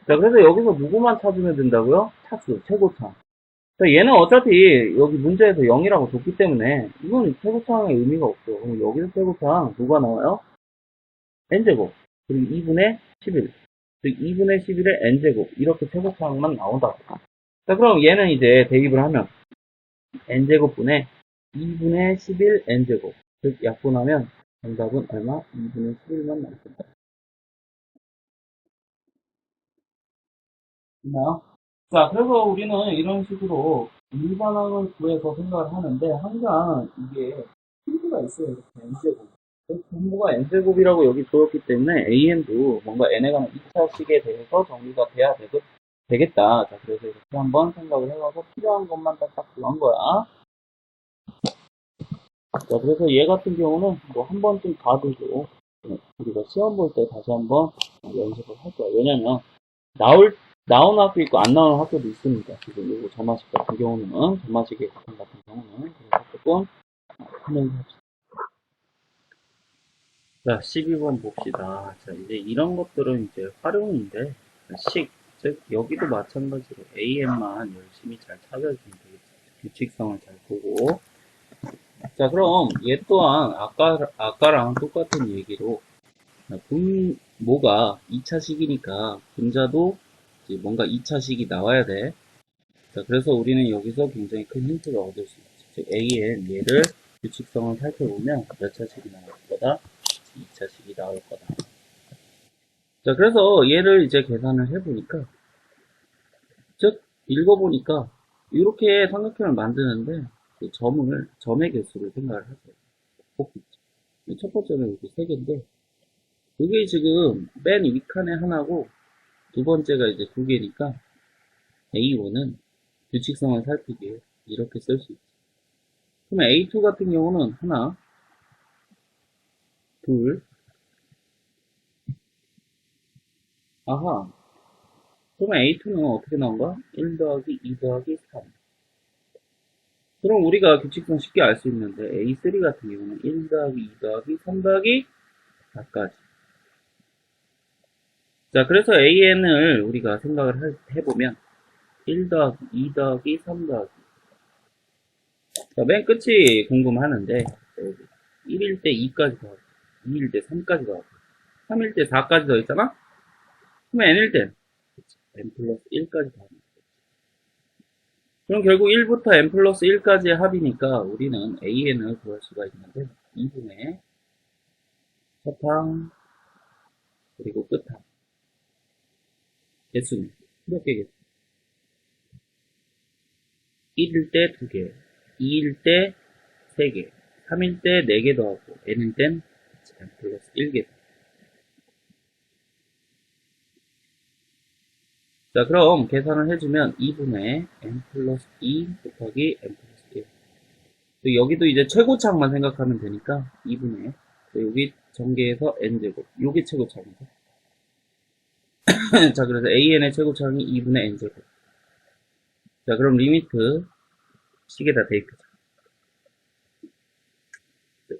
자, 그래서 여기서 누구만 찾으면 된다고요? 차수, 최고차. 자, 얘는 어차피 여기 문제에서 0이라고 줬기 때문에 이건 최고차의 의미가 없죠. 그럼 여기서 최고차 누가 나와요? n제곱. 그리고 2분의 11. 즉 2분의 11의 n제곱. 이렇게 최고차만 나온다. 자, 그럼 얘는 이제 대입을 하면 n제곱분의 2분의 11 n제곱. 즉 약분하면 정답은 얼마? 2분의 11만 남습니다. 있나요? 자, 그래서 우리는 이런 식으로 일반항을 구해서 생각을 하는데 항상 이게 힌트가 있어요. 이렇게 n제곱. 분모가 n제곱이라고 여기 주었기 때문에 an도 뭔가 n에 관한 2차식에 대해서 정리가 돼야 되겠다. 자, 그래서 이렇게 한번 생각을 해봐서 필요한 것만 딱딱 구한 거야. 자, 그래서 얘 같은 경우는 뭐 한 번쯤 봐두고 우리가 시험 볼 때 다시 한번 연습을 할 거야. 왜냐면 나오는 학교 있고 안 나오는 학교도 있습니다. 지금 요거 점화식 같은 경우는 점화식의 같은 경우는 그래서 조금 하면서 합시다. 자, 12번 봅시다. 자, 이제 이런 것들은 이제 활용인데 식 즉, 여기도 마찬가지로 AN만 열심히 잘 찾아주면 되겠죠. 규칙성을 잘 보고. 자, 그럼 얘 또한 아까랑 똑같은 얘기로 분모가 2차식이니까 분자도 이제 뭔가 2차식이 나와야 돼. 자, 그래서 우리는 여기서 굉장히 큰 힌트를 얻을 수 있지. 즉, AN 얘를 규칙성을 살펴보면 몇 차식이 나올 거다? 2차식이 나올 거다. 자, 그래서 얘를 이제 계산을 해보니까, 즉, 읽어보니까, 이렇게 삼각형을 만드는데, 그 점의 개수를 생각을 하세요. 첫 번째는 이렇게 3개인데, 이게 지금 맨 윗칸에 하나고, 두 번째가 이제 2개니까, A1은 규칙성을 살피기에 이렇게 쓸 수 있죠. 그러면 A2 같은 경우는 하나, 둘, 아하. 그러면 A2는 어떻게 나온가? 1 더하기 2 더하기 3. 그럼 우리가 규칙성 쉽게 알 수 있는데 A3 같은 경우는 1 더하기 2 더하기 3 더하기 4까지. 자, 그래서 AN을 우리가 생각을 해보면 1 더하기 2 더하기 3 더하기. 자, 맨 끝이 궁금하는데 1일 때 2까지 더하고 2일 때 3까지 더하고 3일 때 4까지 더했잖아? 그러면 N일 때 N 플러스 1까지 더하면 그럼 결국 1부터 n 플러스 1까지의 합이니까 우리는 AN을 구할 수가 있는데 2분의 첫항 그리고 끝항 개수는 몇 개겠어? 1일 때 2개, 2일 때 3개, 3일 때 4개 더하고 n일 땐 n 플러스 1개. 자, 그럼 계산을 해주면 2분의 n 플러스 2 곱하기 n 플러스 1. 여기도 이제 최고차항만 생각하면 되니까 2분의 여기 전개해서 n제곱. 요게 최고차항이죠. 자, 그래서 AN의 최고차항이 2분의 n제곱. 자, 그럼 리미트 식에다 대입하자.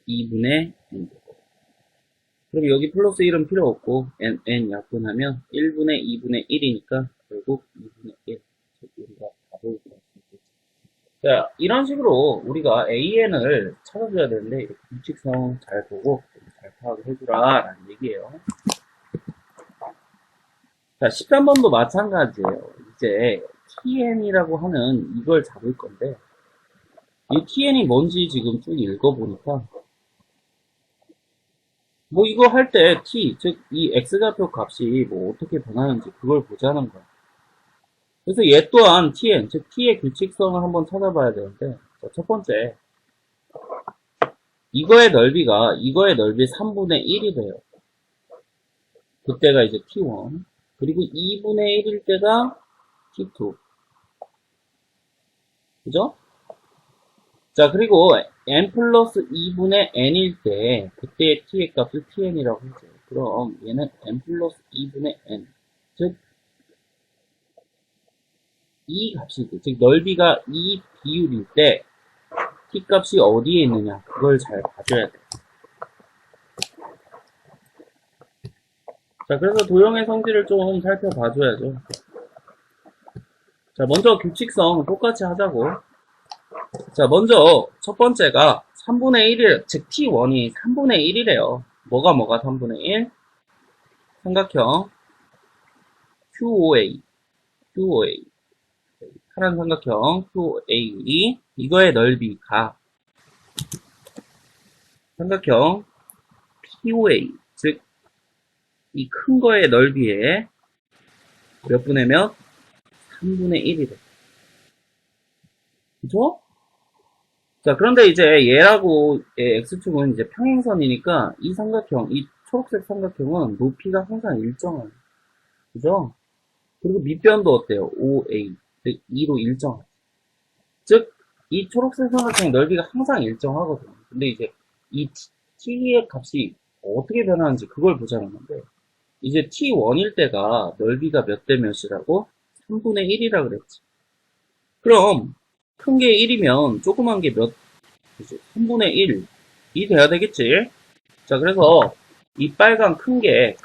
2분의 n제곱. 그럼 여기 플러스 1은 필요 없고 n 약분하면 1분의 2분의 1이니까 결국 2분의 1. 우리가 답을 구할 수 있겠죠. 자, 이런 식으로 우리가 AN을 찾아줘야 되는데 이렇게 규칙성 잘 보고 잘 파악을 해주라 라는 얘기예요. 자, 13번도 마찬가지예요. 이제 TN이라고 하는 이걸 잡을 건데 이 TN이 뭔지 지금 쭉 읽어보니까 뭐 이거 할 때 T, 즉 이 X좌표 값이 뭐 어떻게 변하는지 그걸 보자는 거야. 그래서 얘 또한 TN, 즉 T의 규칙성을 한번 찾아봐야 되는데 자, 첫 번째 이거의 넓이가 이거의 넓이 3분의 1이 돼요. 그때가 이제 T1 그리고 2분의 1일 때가 T2 그죠? 자, 그리고 n 플러스 2분의 n일 때 그때의 t의 값을 tn이라고 하죠. 그럼 얘는 n 플러스 2분의 n 즉 이 값이 즉 넓이가 이 비율일 때 t 값이 어디에 있느냐 그걸 잘 봐줘야 돼. 자, 그래서 도형의 성질을 좀 살펴봐줘야죠. 자, 먼저 규칙성 똑같이 하자고. 자, 먼저 첫 번째가 3분의 1이 즉 T1이 3분의 1이래요. 뭐가 3분의 1? 삼각형 QOA 파란 삼각형 QOA 이거의 넓이가 삼각형 POA 즉 이 큰 거의 넓이에 몇 분의 몇? 3분의 1이래. 그죠? 자, 그런데 이제 얘하고 X축은 이제 평행선이니까 이 삼각형, 이 초록색 삼각형은 높이가 항상 일정해요. 그죠? 그리고 밑변도 어때요? OA. 즉, 2로 일정하죠. 즉, 이 초록색 삼각형 넓이가 항상 일정하거든요. 근데 이제 이 T의 값이 어떻게 변하는지 그걸 보자는 건데, 이제 T1일 때가 넓이가 몇 대 몇이라고? 3분의 1이라 그랬지. 그럼, 큰 게 1이면 조그만 게 몇, 3분의 1이 돼야 되겠지? 자, 그래서 이 빨간 큰 게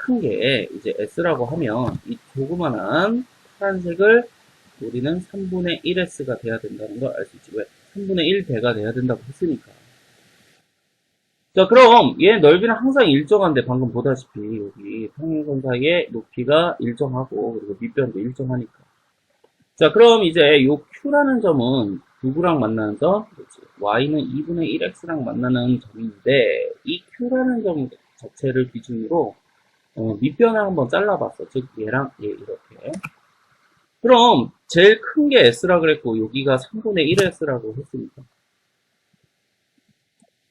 이제 S라고 하면 이 조그만한 파란색을 우리는 3분의 1s가 돼야 된다는 걸 알 수 있지. 왜? 3분의 1대가 돼야 된다고 했으니까. 자, 그럼 얘 넓이는 항상 일정한데 방금 보다시피 여기 평행선 사이의 높이가 일정하고 그리고 밑변도 일정하니까. 자, 그럼 이제 요 Q라는 점은 누구랑 만나는 점? 그렇지. Y는 2분의 1X랑 만나는 점인데 이 Q라는 점 자체를 기준으로 밑변을 한번 잘라봤어. 즉 얘랑 얘 이렇게. 그럼 제일 큰 게 S라 그랬고 여기가 3분의 1S라고 했으니까.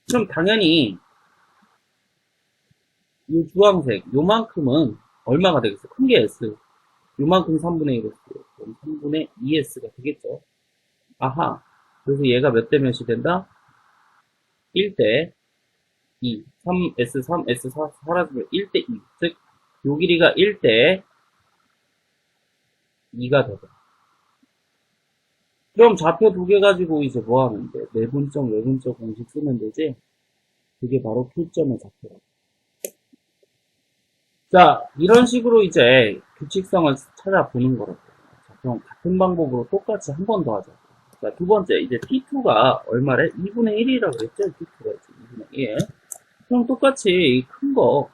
그럼 당연히 이 주황색 요만큼은 얼마가 되겠어? 큰 게 S. 요만큼 3분의 1S. 그럼 3분의 2S가 되겠죠. 아하. 그래서 얘가 몇 대 몇이 된다? 1대 2. 3S, 3S, 4 사라지면 1대 2. 즉, 요 길이가 1대 2가 되죠. 그럼 좌표 두 개 가지고 이제 뭐 하면 돼? 내분적, 외분적 공식 쓰면 되지? 그게 바로 Q점의 좌표라고. 자, 이런 식으로 이제 규칙성을 찾아보는 거라고. 자, 그럼 같은 방법으로 똑같이 한 번 더 하자. 자, 두 번째, 이제 T2가 얼마래? 2분의 1이라고 그랬죠? T2가 이제 2분의 1. 그럼 똑같이 이 큰 거,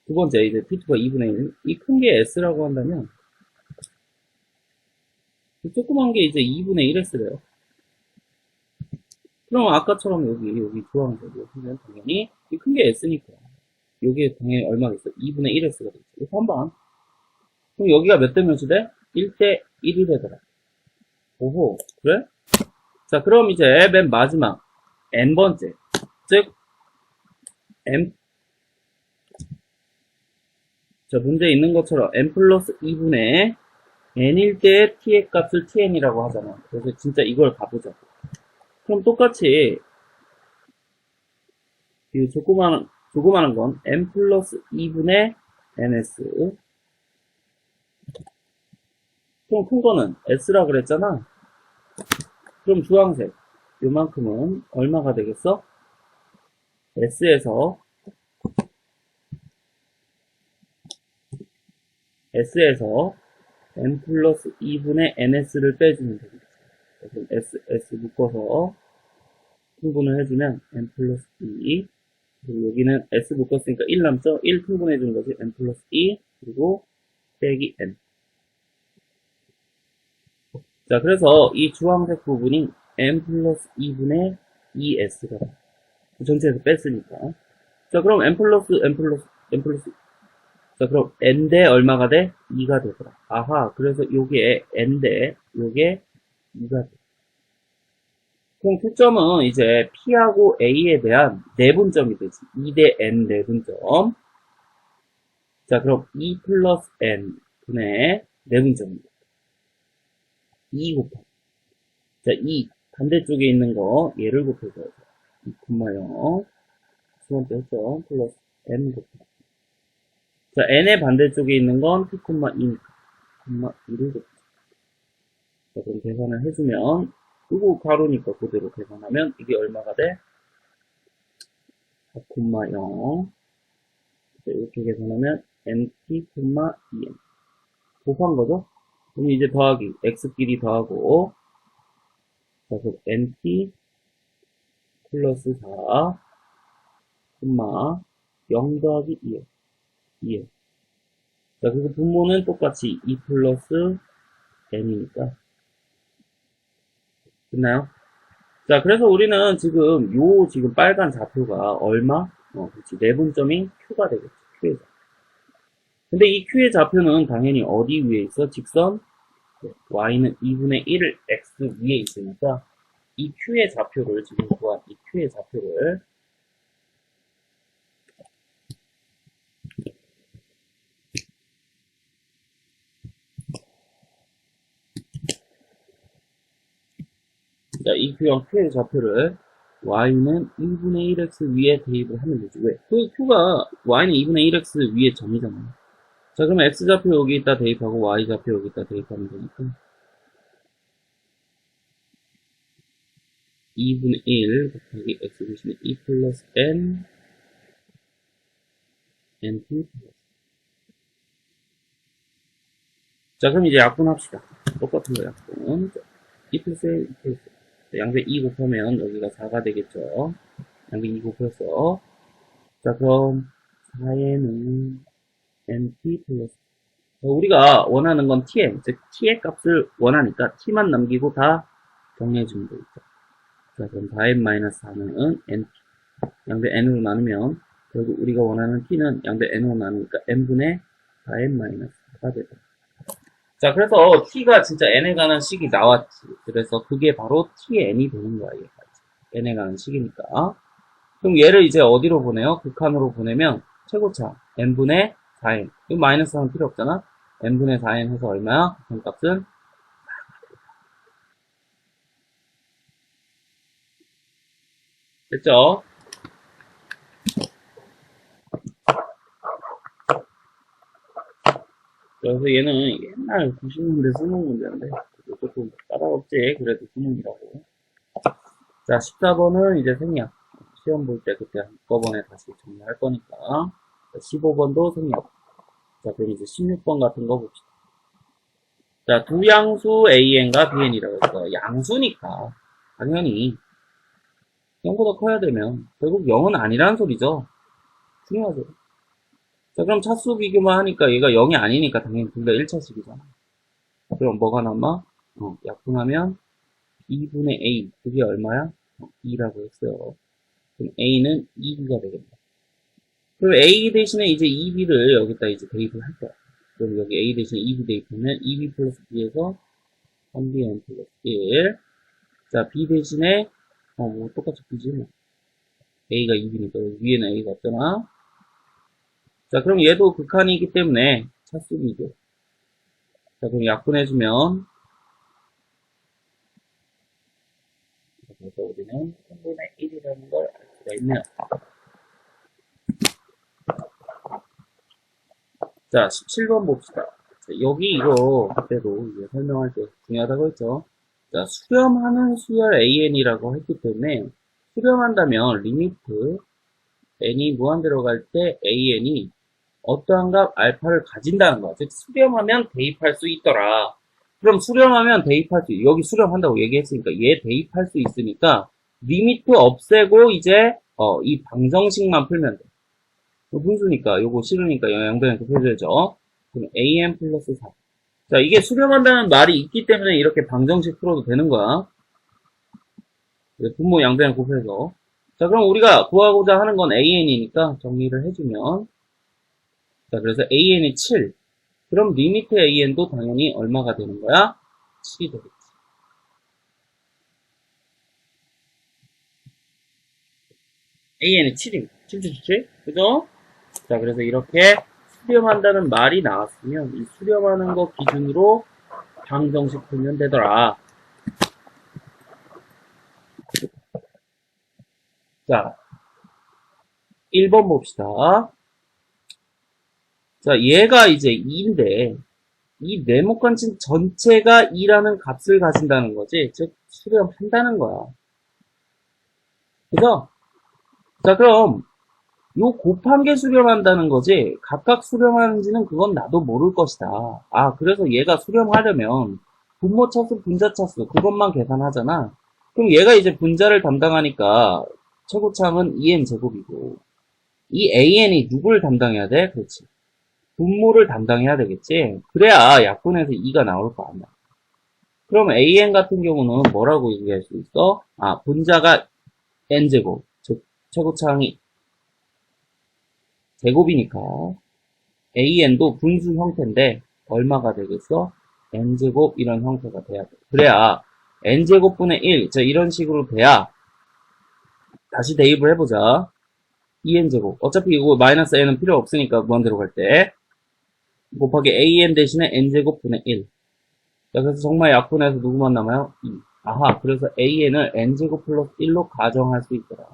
두 번째, 이제 T2가 2분의 1. 이 큰 게 S라고 한다면, 이 조그만 게 이제 2분의 1S래요. 그럼 아까처럼 여기 주황색, 여기는 당연히 이 큰 게 S니까. 여기에 당연히 얼마겠어? 2분의 1S가 되겠죠. 이거 한번. 그럼 여기가 몇 대 몇이 돼? 1대 1이 되더라. 오호, 그래? 자, 그럼 이제 맨 마지막, n번째. 즉, n, 자, 문제에 있는 것처럼 n 플러스 2분의 n일 때의 t의 값을 tn이라고 하잖아. 그래서 진짜 이걸 가보자. 그럼 똑같이, 이 조그마한 건 n 플러스 2분의 ns. 그럼 큰 거는 s라 그랬잖아. 그럼 주황색, 요만큼은 얼마가 되겠어? S에서 n 플러스 2분의 ns를 빼주면 되겠죠. 그래서 S 묶어서 통분을 해주면 n 플러스 2. 그리고 여기는 S 묶었으니까 1 남죠? 1 통분해주는 거지. n 플러스 2. 그리고 빼기 n. 자, 그래서 이 주황색 부분이 n 플러스 2분의 2s가 그 전체에서 뺐으니까. 자, 그럼 n 플러스 자, 그럼 n대 얼마가 돼? 2가 되더라. 아하, 그래서 요게 n대 요게 2가 돼. 그럼 Q점은 이제 P하고 A에 대한 내분점이 되지. 2대 n 내분점. 자, 그럼 2 플러스 n 분의 내분점입니다. 2 곱하기. 자, 2 반대쪽에 있는 거 얘를 곱해줘야죠. 2,0 두 번째 했죠. 플러스 n 곱하기. 자, n의 반대쪽에 있는 건 P,2니까 2를 곱하기. 자, 그럼 계산을 해주면 이거 가로니까 그대로 계산하면 이게 얼마가 돼? 4,0 이렇게 계산하면 nt,2n 곱한 거죠? 그럼 이제 더하기 x끼리 더하고 자, 그럼 nt 플러스 4 0 더하기 2에 2에 자, 그리고 분모는 똑같이 2 플러스 n이니까 됐나요? 자, 그래서 우리는 지금 빨간 좌표가 얼마? 그렇지. 내분점인 Q가 되겠죠. Q의 좌표. 근데 이 Q의 좌표는 당연히 어디 위에 있어? 직선? 네, Y는 2분의 1을 X 위에 있으니까 이 Q의 좌표를 지금 구한 이 Q의 좌표를 자, 이 Q형 Q의 좌표를 Y는 2분의 1X 위에 대입을 하면 되지. 왜? 그 Q가 Y는 2분의 1X 위에 점이잖아. 자, 그러면 X좌표 여기 있다 대입하고 Y좌표 여기 있다 대입하면 되니까 2분의 1 곱하기 X 대신에 2 플러스 N NT 플러스 자, 그럼 이제 약분합시다. 똑같은 거 약분. 2 플러스 1, 2 플러스 1. 양배 2 곱하면 여기가 4가 되겠죠. 양배 2 곱해서. 자, 그럼 4에는 np 플러스. 우리가 원하는 건 tn, 즉 t의 값을 원하니까 t만 남기고 다 정리해주면 되겠죠. 자, 그럼 4n-4는 np. 양배 n으로 나누면 결국 우리가 원하는 t는 양배 n으로 나누니까 n분의 4n-4가 되죠. 자, 그래서 t가 진짜 n에 관한 식이 나왔지. 그래서 그게 바로 tn이 되는 거야, 얘가. n에 관한 식이니까. 그럼 얘를 이제 어디로 보내요? 극한으로 보내면 최고차 n분의 4n. 이거 마이너스 하면 필요 없잖아? n분의 4n 해서 얼마야? 극한값은 됐죠? 그래서 얘는 옛날 90년대 수능 문제인데 조금 까다롭지. 그래도 수능이라고. 자, 14번은 이제 생략. 시험 볼 때 그때 한꺼번에 다시 정리할 거니까. 자, 15번도 생략. 자, 그럼 이제 16번 같은 거 봅시다. 자, 두 양수 an과 bn이라고 했어. 양수니까 당연히 0보다 커야 되면 결국 0은 아니라는 소리죠. 중요하죠. 자, 그럼 차수 비교만 하니까 얘가 0이 아니니까 당연히 둘 다 1차식이잖아. 그럼 뭐가 남아? 약분하면 2분의 a. 그게 얼마야? 2라고 했어요. 그럼 a는 2b가 되겠다. 그럼 a 대신에 이제 2b를 여기다 이제 대입을 할 거야. 그럼 여기 a 대신에 2b 대입하면 2b 플러스 b에서 3bn 플러스 1. 자, b 대신에 뭐 똑같이 b지 뭐. a가 2b니까 위에는 a가 없잖아. 자, 그럼 얘도 극한이기 때문에 차수 비교. 자, 그럼 약분해주면 그래서 우리는 3분의 1이라는 걸 알 수가 있네요. 자, 17번 봅시다. 자, 여기 이거 그때도 이제 설명할 때 중요하다고 했죠. 자, 수렴하는 수열 an이라고 했기 때문에 수렴한다면 리미트 n이 무한대로 갈 때 an이 어떠한 값 알파를 가진다는 거야. 즉 수렴하면 대입할 수 있더라. 그럼 수렴하면 대입할 수 여기 수렴한다고 얘기했으니까 얘 대입할 수 있으니까 리미트 없애고 이제 이 방정식만 풀면 돼. 분수니까 요거 싫으니까 양변에 곱해줘야죠. 그럼 an 플러스 4. 자, 이게 수렴한다는 말이 있기 때문에 이렇게 방정식 풀어도 되는 거야. 분모 양변에 곱해서. 자, 그럼 우리가 구하고자 하는 건 an이니까 정리를 해주면 자, 그래서 an이 7. 그럼 리미트 an도 당연히 얼마가 되는 거야? 7이 되겠지. an이 7입니다. 777. 그죠? 자, 그래서 이렇게 수렴한다는 말이 나왔으면 이 수렴하는 거 기준으로 방정식 풀면 되더라. 자, 1번 봅시다. 자, 얘가 이제 2인데 이 네모칸ችን 전체가 2라는 값을 가진다는 거지. 즉 수렴한다는 거야. 그죠? 자, 그럼 요 곱한 게 수렴한다는 거지 각각 수렴하는지는 그건 나도 모를 것이다. 아, 그래서 얘가 수렴하려면 분모 차수, 분자 차수 그것만 계산하잖아. 그럼 얘가 이제 분자를 담당하니까 최고차항은 2n 제곱이고 이 an이 누구를 담당해야 돼? 그렇지. 분모를 담당해야 되겠지. 그래야 약분해서 2가 나올 거 아니야. 그럼 an 같은 경우는 뭐라고 얘기할 수 있어? 아, 분자가 n제곱, 즉 최고차항이 제곱이니까 an도 분수 형태인데 얼마가 되겠어? n제곱 이런 형태가 돼야 돼. 그래야 n제곱분의 1, 자 이런 식으로 돼야 다시 대입을 해보자. 2n제곱. 어차피 이거 마이너스 n은 필요 없으니까 무한대로 갈 때 곱하기 an 대신에 n제곱분의 1. 자, 그래서 정말 약분해서 누구만 남아요? 2. 아하, 그래서 an을 n제곱 플러스 1로 가정할 수 있더라.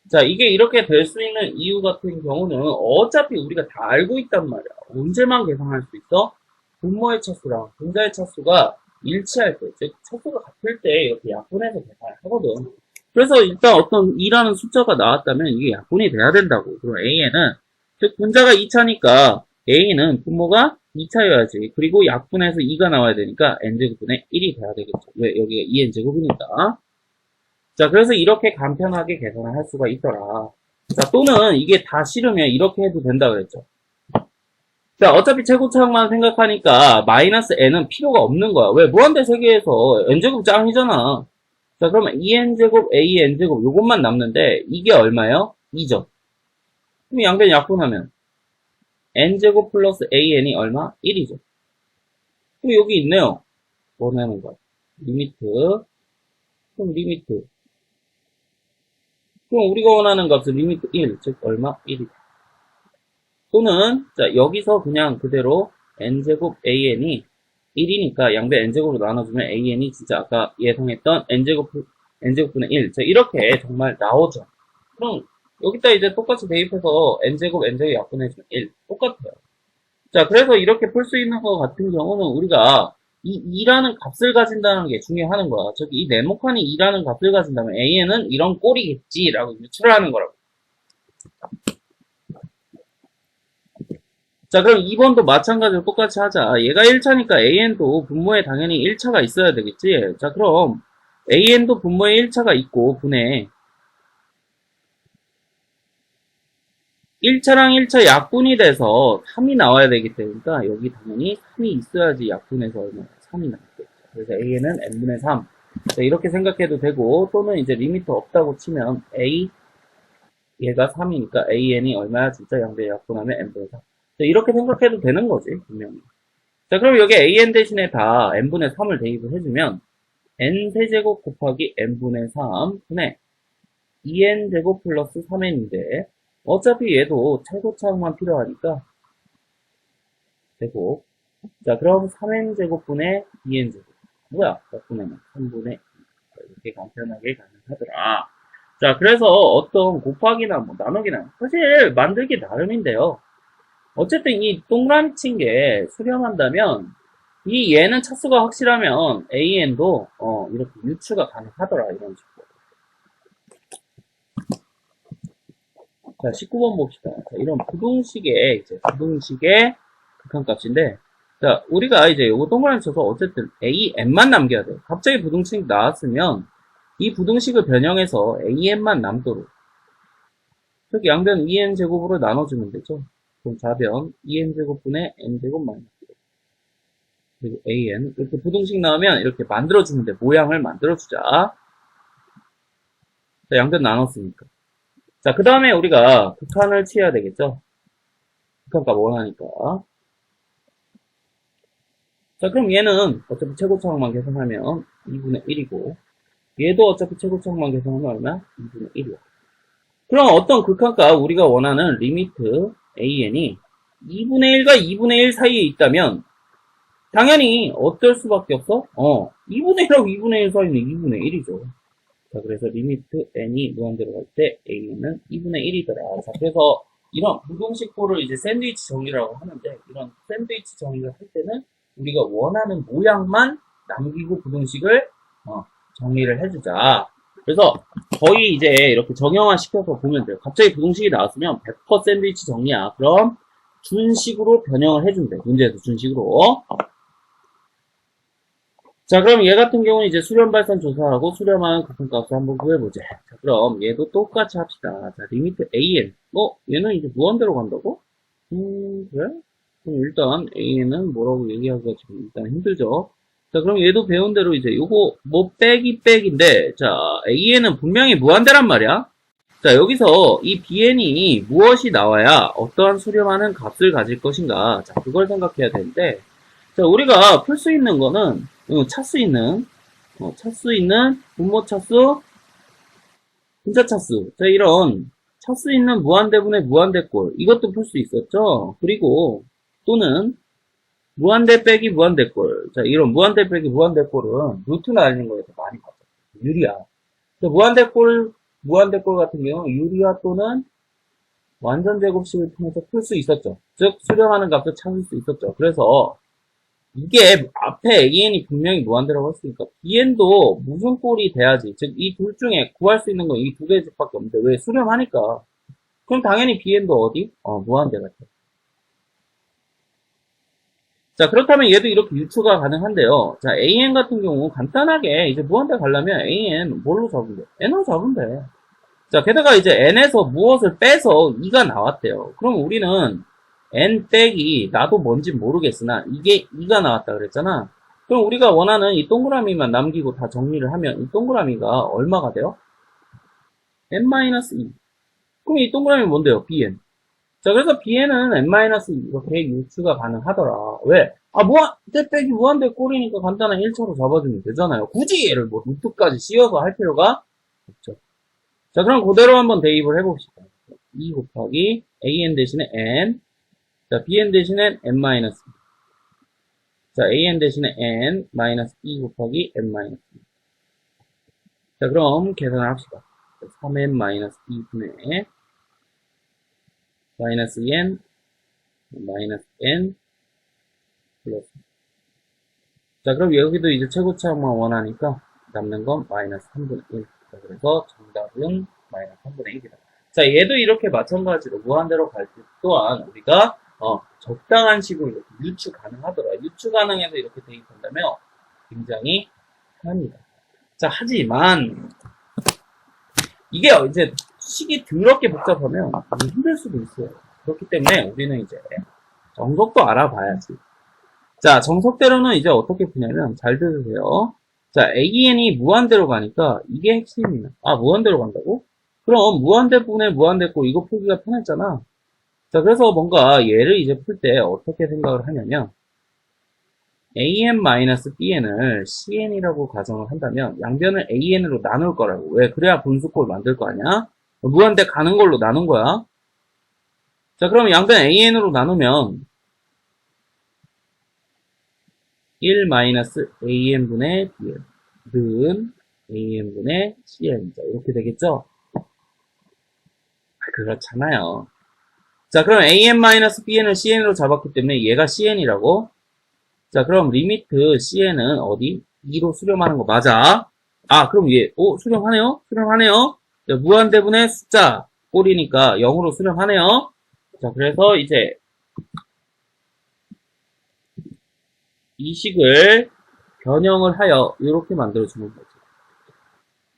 자, 이게 이렇게 될 수 있는 이유 같은 경우는 어차피 우리가 다 알고 있단 말이야. 언제만 계산할 수 있어? 분모의 차수랑 분자의 차수가 일치할 때, 즉 차수가 같을 때 이렇게 약분해서 계산을 하거든. 그래서 일단 어떤 2라는 숫자가 나왔다면 이게 약분이 돼야 된다고. 그럼 a는 즉 분자가 2차니까 a는 분모가 2차여야지. 그리고 약분해서 2가 나와야 되니까 n제곱분의 1이 돼야 되겠죠. 왜? 여기가 2n제곱이니까. 자, 그래서 이렇게 간편하게 계산을 할 수가 있더라. 자, 또는 이게 다 싫으면 이렇게 해도 된다 그랬죠. 자, 어차피 최고차항만 생각하니까 마이너스 n은 필요가 없는 거야. 왜? 무한대 세계에서 n제곱 짱이잖아. 자, 그러면 2n제곱, an제곱 요것만 남는데 이게 얼마예요? 2죠. 그럼 양변 약분하면 n제곱 플러스 an이 얼마? 1이죠. 그리고 여기 있네요. 원하는 거. 리미트. 그럼 리미트. 그럼 우리가 원하는 값은 리미트 1, 즉 얼마? 1이다. 또는 자 여기서 그냥 그대로 n제곱 an이 1이니까 양변 n제곱으로 나눠주면 an이 진짜 아까 예상했던 n제곱분의 1. 자 이렇게 정말 나오죠. 그럼 여기다 이제 똑같이 대입해서 n제곱 약분해주면 1. 똑같아요. 자 그래서 이렇게 풀 수 있는 것 같은 경우는 우리가 이 2라는 값을 가진다는 게 중요한 거야. 즉, 이 네모칸이 2라는 값을 가진다면 an은 이런 꼴이겠지라고 유추를 하는 거라고. 자, 그럼 2번도 마찬가지로 똑같이 하자. 얘가 1차니까 an도 분모에 당연히 1차가 있어야 되겠지. 자, 그럼 an도 분모에 1차가 있고 분해 1차랑 1차 약분이 돼서 3이 나와야 되기 때문에 여기 당연히 3이 있어야지 약분해서 얼마 3이 나왔겠죠. 그래서 an은 n분의 3. 자, 이렇게 생각해도 되고 또는 이제 리미트 없다고 치면 얘가 3이니까 an이 얼마야? 진짜 양대 약분하면 n분의 3. 자, 이렇게 생각해도 되는 거지 분명히. 자 그럼 여기 an 대신에 다 n분의 3을 대입을 해주면 n세제곱 곱하기 n분의 3 분의 2n제곱 플러스 3n인데 어차피 얘도 최고차항만 필요하니까 제곱. 자 그럼 3n제곱분의 2n제곱 뭐야? 약분하면 3분의 2. 이렇게 간편하게 가능하더라. 자 그래서 어떤 곱하기나 뭐 나누기나 사실 만들기 나름인데요. 어쨌든 이 동그라미 친 게 수렴한다면 이 얘는 차수가 확실하면 AN도 이렇게 유추가 가능하더라 이런 식으로. 자 19번 봅시다. 자, 이런 부등식의 극한값인데 자 우리가 이제 요거 동그라미 쳐서 어쨌든 AN만 남겨야 돼요. 갑자기 부등식 나왔으면 이 부등식을 변형해서 AN만 남도록 저기 양변 2n제곱으로 나눠주면 되죠. 그럼 좌변 2n제곱분의 n제곱 마이너스 그리고 an 이렇게 부등식 나오면 이렇게 만들어주면 돼. 모양을 만들어주자. 자, 양변 나눴으니까. 자, 그 다음에 우리가 극한을 취해야 되겠죠. 극한값 원하니까. 자, 그럼 얘는 어차피 최고차항만 계산하면 2분의 1이고 얘도 어차피 최고차항만 계산하면 얼마? 2분의 1이야. 그럼 어떤 극한값 우리가 원하는 리미트 an이 2분의 1과 2분의 1 사이에 있다면 당연히 어떨 수밖에 없어? 2분의 1하고 2분의 1 사이는 2분의 1이죠. 자, 그래서 리미트 n이 무한대로 갈 때 a는 2분의 1이더라. 자, 그래서 이런 부등식포를 이제 샌드위치 정리라고 하는데 이런 샌드위치 정리를 할 때는 우리가 원하는 모양만 남기고 부등식을 정리를 해주자. 그래서 거의 이제 이렇게 정형화 시켜서 보면 돼요. 갑자기 부등식이 나왔으면 100% 샌드위치 정리야. 그럼 준식으로 변형을 해준대. 문제에서 준식으로. 자, 그럼 얘 같은 경우는 이제 수렴 발산 조사하고 수렴하는 극한값을 한번 구해보자. 자, 그럼 얘도 똑같이 합시다. 자, 리미트 an. 얘는 이제 무한대로 간다고? 그래? 그럼 일단 an은 뭐라고 얘기하기가 지금 일단 힘들죠. 자, 그럼 얘도 배운 대로 이제 요거 뭐 빼기 빼기인데, 자, an은 분명히 무한대란 말이야. 자, 여기서 이 bn이 무엇이 나와야 어떠한 수렴하는 값을 가질 것인가. 자, 그걸 생각해야 되는데, 자, 우리가 풀 수 있는 거는 차수 있는 분모 차수, 분자 차수. 자, 이런 차수 있는 무한대분의 무한대꼴 이것도 풀 수 있었죠. 그리고 또는 무한대 빼기 무한대꼴. 자, 이런 무한대 빼기 무한대꼴은 루트 날리는 거에서 많이 봤죠. 유리화. 자, 무한대꼴 같은 경우 유리화 또는 완전 제곱식을 통해서 풀 수 있었죠. 즉 수렴하는 값을 찾을 수 있었죠. 그래서 이게 앞에 an이 분명히 무한대라고 했으니까 bn도 무슨 꼴이 돼야지. 즉 이 둘 중에 구할 수 있는 건 이 두 개밖에 없는데 왜 수렴하니까 그럼 당연히 bn도 어디? 무한대 같아. 자, 그렇다면 얘도 이렇게 유추가 가능한데요. 자, AN 같은 경우 간단하게 이제 무한대 가려면 AN 뭘로 잡으면 돼? N으로 잡으면 돼. 자, 게다가 이제 N에서 무엇을 빼서 2가 나왔대요. 그럼 우리는 N 빼기 나도 뭔지 모르겠으나 이게 2가 나왔다 그랬잖아. 그럼 우리가 원하는 이 동그라미만 남기고 다 정리를 하면 이 동그라미가 얼마가 돼요? N-2. 그럼 이 동그라미 뭔데요? BN. 자, 그래서 B에는 n-2 이렇게 유추가 가능하더라. 왜? 아, 대 빼기 무한대 꼴이니까 간단한 1차로 잡아주면 되잖아요. 굳이 얘를 뭐 루트까지 씌워서 할 필요가 없죠. 자, 그럼 그대로 한번 대입을 해봅시다. 2 곱하기 an 대신에 n. 자, bn 대신에 n-2. 자, an 대신에 n 마이너스 2 곱하기 n-2. 자, 그럼 계산을 합시다. 3n-2분의 마이너스 n 마이너스 n 플러스. 자, 그럼 여기도 이제 최고차만 원하니까 남는 건 마이너스 3분의 1. 자, 그래서 정답은 마이너스 3분의 1이다. 자, 얘도 이렇게 마찬가지로 무한대로 갈 때 또한 우리가 적당한 식으로 이렇게 유추 가능하더라. 유추 가능해서 이렇게 대입한다면 굉장히 편합니다. 자, 하지만 이게 이제 식이 더럽게 복잡하면 힘들 수도 있어요. 그렇기 때문에 우리는 이제 정석도 알아봐야지. 자, 정석대로는 이제 어떻게 푸냐면, 잘 들으세요. 자, AN이 무한대로 가니까, 이게 핵심이야. 아, 무한대로 간다고? 그럼, 무한대분의 무한대고, 이거 풀기가 편했잖아. 자, 그래서 뭔가 얘를 이제 풀 때 어떻게 생각을 하냐면, AN-BN을 CN이라고 가정을 한다면, 양변을 AN으로 나눌 거라고. 왜? 그래야 분수꼴 만들 거 아니야? 무한대 가는 걸로 나눈 거야. 자, 그럼 양변 AN으로 나누면, 1-AN분의 BN 는 AN분의 CN. 자, 이렇게 되겠죠? 그렇잖아요. 자, 그럼 AN-BN을 CN으로 잡았기 때문에 얘가 CN이라고. 자, 그럼 리미트 CN은 어디? 2로 수렴하는 거 맞아. 아, 그럼 얘, 수렴하네요? 수렴하네요? 자, 무한대분의 숫자 꼴이니까 0으로 수렴하네요? 자, 그래서 이제 이 식을 변형을 하여 이렇게 만들어주는 거죠.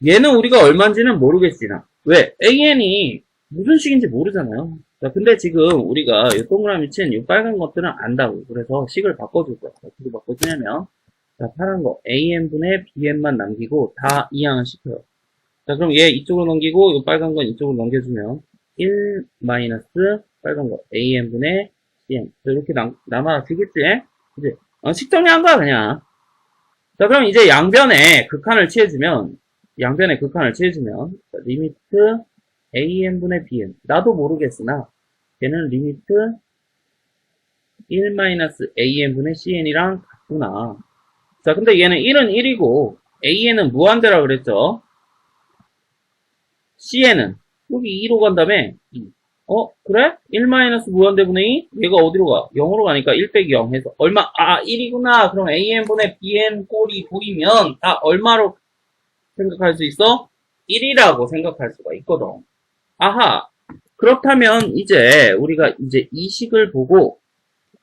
얘는 우리가 얼마인지는 모르겠으나 왜? AN이 무슨 식인지 모르잖아요. 자, 근데 지금 우리가 이 동그라미 친 이 빨간 것들은 안다고. 그래서 식을 바꿔줄 거야. 어떻게 바꿔주냐면 자, 파란 거 AN분의 BN만 남기고 다 이항을 시켜요. 자, 그럼 얘 이쪽으로 넘기고 이 빨간 건 이쪽으로 넘겨주면 1 마이너스 빨간 거 AN분의 CN. 자, 이렇게 남아지겠지? 그치? 식 정리한 거야 그냥. 자, 그럼 이제 양변에 극한을 취해주면 자, 리미트 AN분의 BN. 나도 모르겠으나, 걔는 리미트 1-AN분의 CN이랑 같구나. 자, 근데 얘는 1은 1이고, AN은 무한대라 그랬죠? CN은, 여기 2로 간 다음에, 2. 그래? 1 무한대분의 2? 얘가 어디로 가? 0으로 가니까 1 빼기 0 해서, 얼마? 아, 1이구나. 그럼 AN분의 BN 꼴이 보이면, 다 얼마로 생각할 수 있어? 1이라고 생각할 수가 있거든. 아하. 그렇다면 이제 우리가 이제 이 식을 보고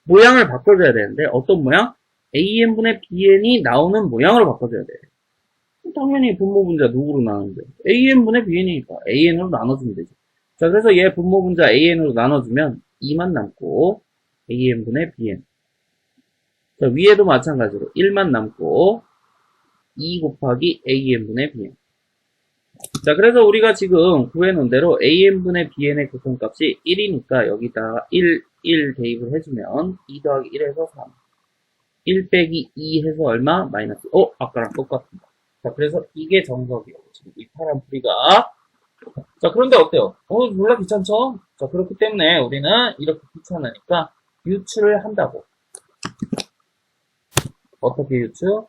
모양을 바꿔줘야 되는데 어떤 모양? AN분의 BN이 나오는 모양으로 바꿔줘야 돼. 당연히 분모분자 누구로 나누는데? AN분의 BN이니까 AN으로 나눠주면 되죠. 자, 그래서 얘 분모분자 AN으로 나눠주면 2만 남고 AN분의 BN. 자, 위에도 마찬가지로 1만 남고 2 곱하기 AN분의 BN. 자, 그래서 우리가 지금 구해놓은 대로 AN분의 BN의 극한값이 1이니까 여기다가 1 대입을 해주면 2 더하기 1에서 3. 1 빼기 2 해서 얼마? 마이너스. 아까랑 똑같습니다. 자, 그래서 이게 정석이에요. 지금 이 파란 풀이가. 자, 그런데 어때요? 몰라 귀찮죠? 자, 그렇기 때문에 우리는 이렇게 귀찮으니까 유추를 한다고. 어떻게 유추?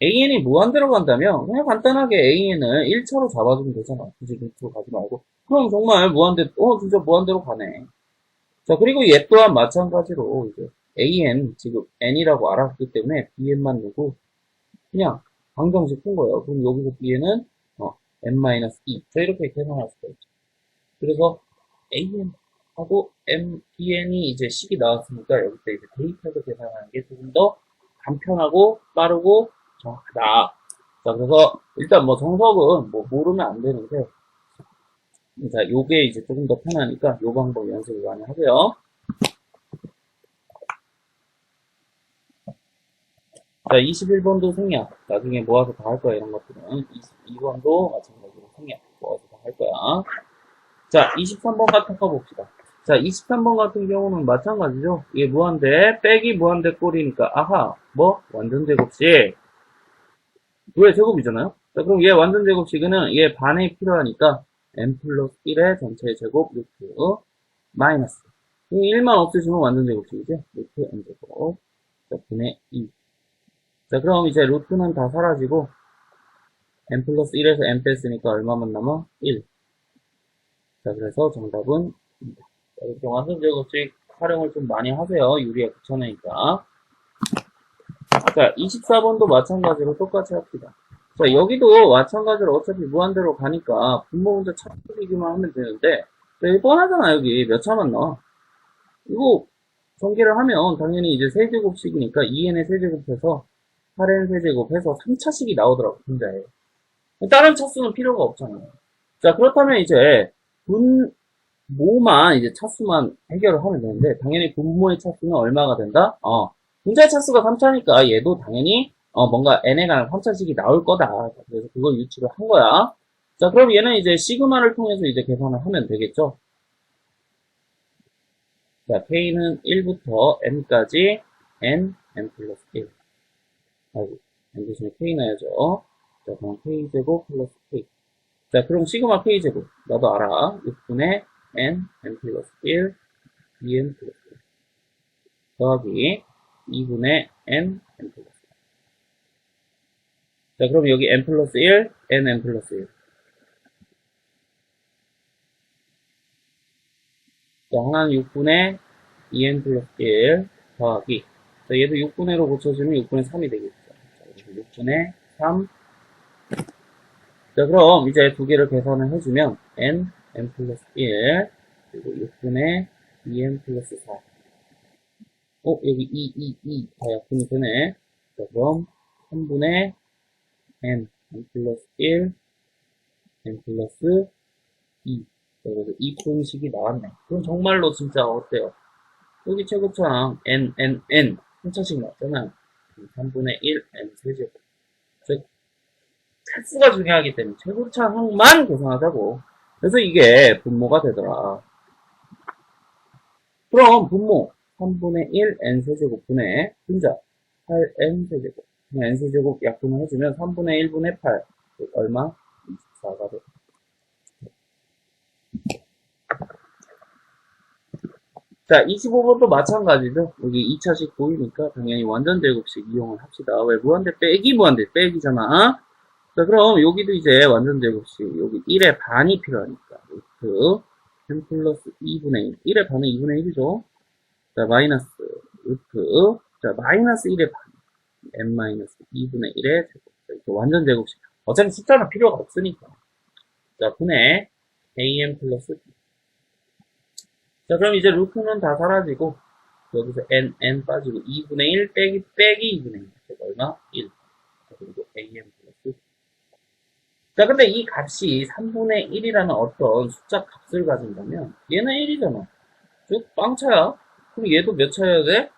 AN이 무한대로 간다면 그냥 간단하게 AN을 1차로 잡아주면 되잖아. 굳이 루트로 가지 말고. 그럼 정말 무한대, 진짜 무한대로 가네. 자, 그리고 얘 또한 마찬가지로 이제 AN 지금 N이라고 알았기 때문에 BN만 두고 그냥 방정식 푼 거예요. 그럼 여기서 BN은 N-2. 자, 이렇게 계산할 수가 있죠. 그래서 AN 하고 MPN이 이제 식이 나왔으니까 여기서 이제 대입해서 계산하는 게 조금 더 간편하고 빠르고 정확하다. 자, 그래서 일단 뭐 정석은 뭐 모르면 안 되는데, 자, 요게 이제 조금 더 편하니까 요 방법 연습을 많이 하고요. 자, 21번도 생략. 나중에 모아서 다 할 거야, 이런 것들은. 22번도 마찬가지로 생략. 모아서 다 할 거야. 자, 23번 같은 거 봅시다. 자, 23번 같은 경우는 마찬가지죠. 이게 무한대, 빼기 무한대 꼴이니까, 아하, 뭐? 완전 제곱식. 왜 제곱이잖아요? 자, 그럼 얘 완전 제곱식은 얘 반이 필요하니까, n 플러스 1의 전체 제곱, 루트, 마이너스. 1만 없애주면 완전 제곱식이죠? 루트 n 제곱. 자, 분의 2. 자, 그럼 이제 루트는 다 사라지고, n 플러스 1에서 n 뺐으니까 얼마만 남아? 1. 자, 그래서 정답은 2. 자, 이렇게 완전 제곱식 활용을 좀 많이 하세요. 유리에 붙여내니까. 자, 24번도 마찬가지로 똑같이 합시다. 자, 여기도 마찬가지로 어차피 무한대로 가니까 분모 문제 찾기만 하면 되는데, 자, 이거 뻔하잖아, 여기. 몇 차만 나와. 이거 전개를 하면 당연히 이제 세제곱식이니까 2n의 세제곱해서 8n 세제곱해서 3차식이 나오더라고, 분자에. 다른 차수는 필요가 없잖아요. 자, 그렇다면 이제 분모만 이제 차수만 해결을 하면 되는데, 당연히 분모의 차수는 얼마가 된다? 분자의 차수가 3차니까 얘도 당연히 뭔가 n에 관한 3차식이 나올 거다. 그래서 그걸 유추를 한 거야. 자, 그럼 얘는 이제 시그마를 통해서 이제 계산을 하면 되겠죠. 자, k는 1부터 n까지 n 플러스 1. 아이고, n 대신에 k 나야죠. 자, 그럼 k제곱 플러스 k. 자, 그럼 시그마 k제곱. 나도 알아. 6분의 n 플러스 1, 2n 플러스 1. 더하기 2분의 n 플러스 1. 자, 그럼 여기 n 플러스 1, n 플러스 1. 자, 하나는 6분의 2n 플러스 1 더하기. 자, 얘도 6분의로 고쳐주면 6분의 3이 되겠죠. 자, 그래서 6분의 3. 자, 그럼 이제 두 개를 계산을 해주면 n 플러스 1 그리고 6분의 2n 플러스 4. 여기 2 다 약분이 되네. 자, 그럼 3분의 n 플러스 1 플러스 2. 자, 그래서 2푼식이 나왔네. 그럼 정말로 진짜 어때요? 여기 최고창 n 3차식 나왔잖아. 3분의 1 n 세제곱. 즉 차수가 중요하기 때문에 최고차항만 계산하자고. 그래서 이게 분모가 되더라. 그럼 분모 3분의 1 n 세제곱 분의 분자 8n 세제곱. n 세제곱 약분을 해주면 3분의 1분의 8 얼마? 24가 돼. 자, 25번도 마찬가지죠. 여기 2차식 보이니까 당연히 완전 제곱식 이용을 합시다. 왜? 무한대 빼기 무한대 빼기잖아. 자, 그럼 여기도 이제 완전 제곱식 여기 1의 반이 필요하니까 루트 n 플러스 2분의 1. 1의 반은 2분의 1이죠. 자, 마이너스 루트 자, 마이너스 1의 반 n 마이너스 2분의 1의 제곱. 자, 이렇게 완전 제곱식. 어차피 숫자는 필요가 없으니까. 자, 분의 an 플러스 b. 자, 그럼 이제 루트는 다 사라지고 여기서 n 빠지고 2분의 1 빼기 2분의 1. 얼마? 1. 자, 그리고 an 플러스. 자, 근데 이 값이 3분의 1이라는 어떤 숫자 값을 가진다면 얘는 1이잖아. 즉 빵차야. 그럼 얘도 몇 차여야 돼?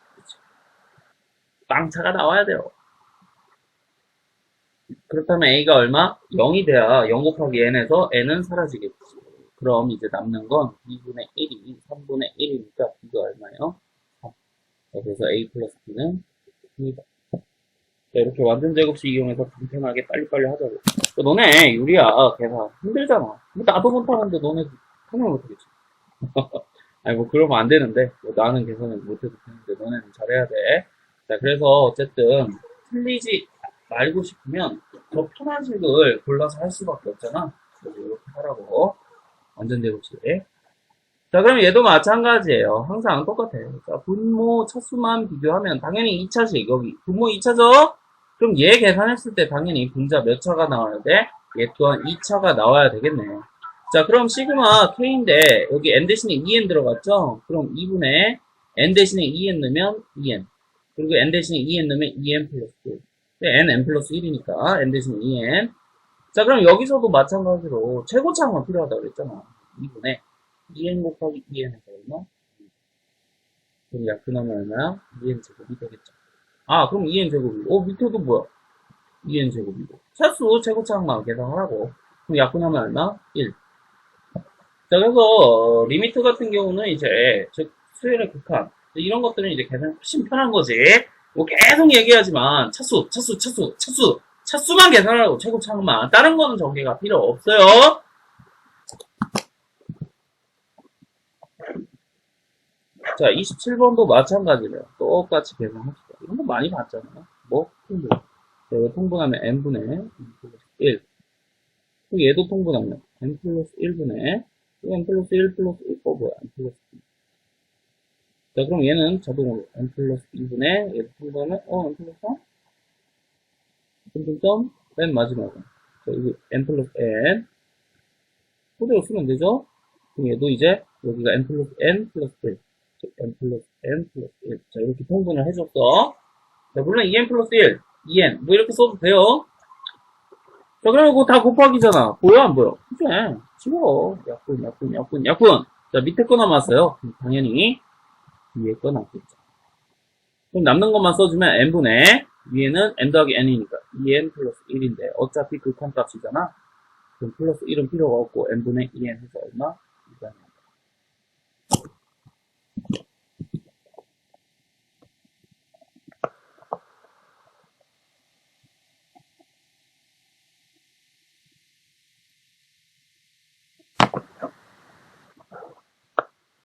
빵차가 나와야 돼요. 그렇다면 a가 얼마? 0이 돼야 0 곱하기 n에서 n은 사라지겠지. 그럼 이제 남는 건 2분의 1이 3분의 1이니까 b가 얼마예요? 3. 그래서 a 플러스 b는 3이다. 이렇게 완전 제곱식 이용해서 간편하게 빨리빨리 하자고. 너네 유리야 계산 힘들잖아. 나도 못하는데 너네 하면 못하겠지. 아니 뭐 그러면 안 되는데 나는 계산을 못해도 되는데 너네는 잘해야 돼. 자, 그래서 어쨌든 틀리지 말고 싶으면 더 편한 식을 골라서 할 수밖에 없잖아. 그래서 이렇게 하라고. 완전 제곱식. 자, 그럼 얘도 마찬가지예요. 항상 똑같아. 자, 분모 차수만 비교하면 당연히 2차식 여기 분모 2차죠? 그럼 얘 계산했을 때 당연히 분자 몇 차가 나와야 돼? 얘 또한 2차가 나와야 되겠네. 자, 그럼 시그마 K인데, 여기 n 대신에 2n 들어갔죠? 그럼 2분의 n 대신에 2n 넣으면 2n. 그리고 n 대신에 2n 넣으면 2n 플러스 1. n 플러스 1이니까 n 대신에 2n. 자, 그럼 여기서도 마찬가지로 최고차항만 필요하다고 그랬잖아. 2분의 2n 곱하기 2n 해서 얼마? 그럼 약분하면 얼마야? 2n 제곱이 되겠죠. 아, 그럼 2n 제곱이고, 밑에도 뭐야? 2n 제곱이고. 차수 최고차항만 계산을 하고, 그럼 약분하면 얼마? 1. 자, 그래서 리미트 같은 경우는 이제 즉 수열의 극한 이런 것들은 이제 계산 훨씬 편한 거지. 뭐 계속 얘기하지만 차수만 계산하고 최고차항만 다른 거는 전개가 필요 없어요. 자, 27번도 마찬가지래요. 똑같이 계산합시다. 이런 거 많이 봤잖아요. 뭐 통분. 자, 이거 통분하면 n분의 n 플러스 1. 그리고 얘도 통분하면 n 플러스 1분의 n 플러스 1 플러스 1, 뭐야, n 플러스 2. 자, 그럼 얘는 자동으로 n 플러스 2분의 얘도 통분하면, n 플러스 3? 공통점, 맨 마지막은. 자, 여기 n 플러스 n. 그대로 쓰면 되죠? 그럼 얘도 이제, 여기가 n 플러스 n 플러스 1. n 플러스 n 플러스 1. 자, 이렇게 통분을 해줬어. 자, 물론 2n 플러스 1, 2n, 뭐 이렇게 써도 돼요. 자, 그러면 그거 다 곱하기잖아. 보여, 안 보여? 그치? 지워. 약분. 자, 밑에 거 남았어요. 당연히 위에 거 남겠죠. 그럼 남는 것만 써주면 n분의, 위에는 n 더하기 n이니까 2n 플러스 1인데 어차피 극한 값이잖아. 그럼 플러스 1은 필요가 없고 n분의 2n 해서 얼마?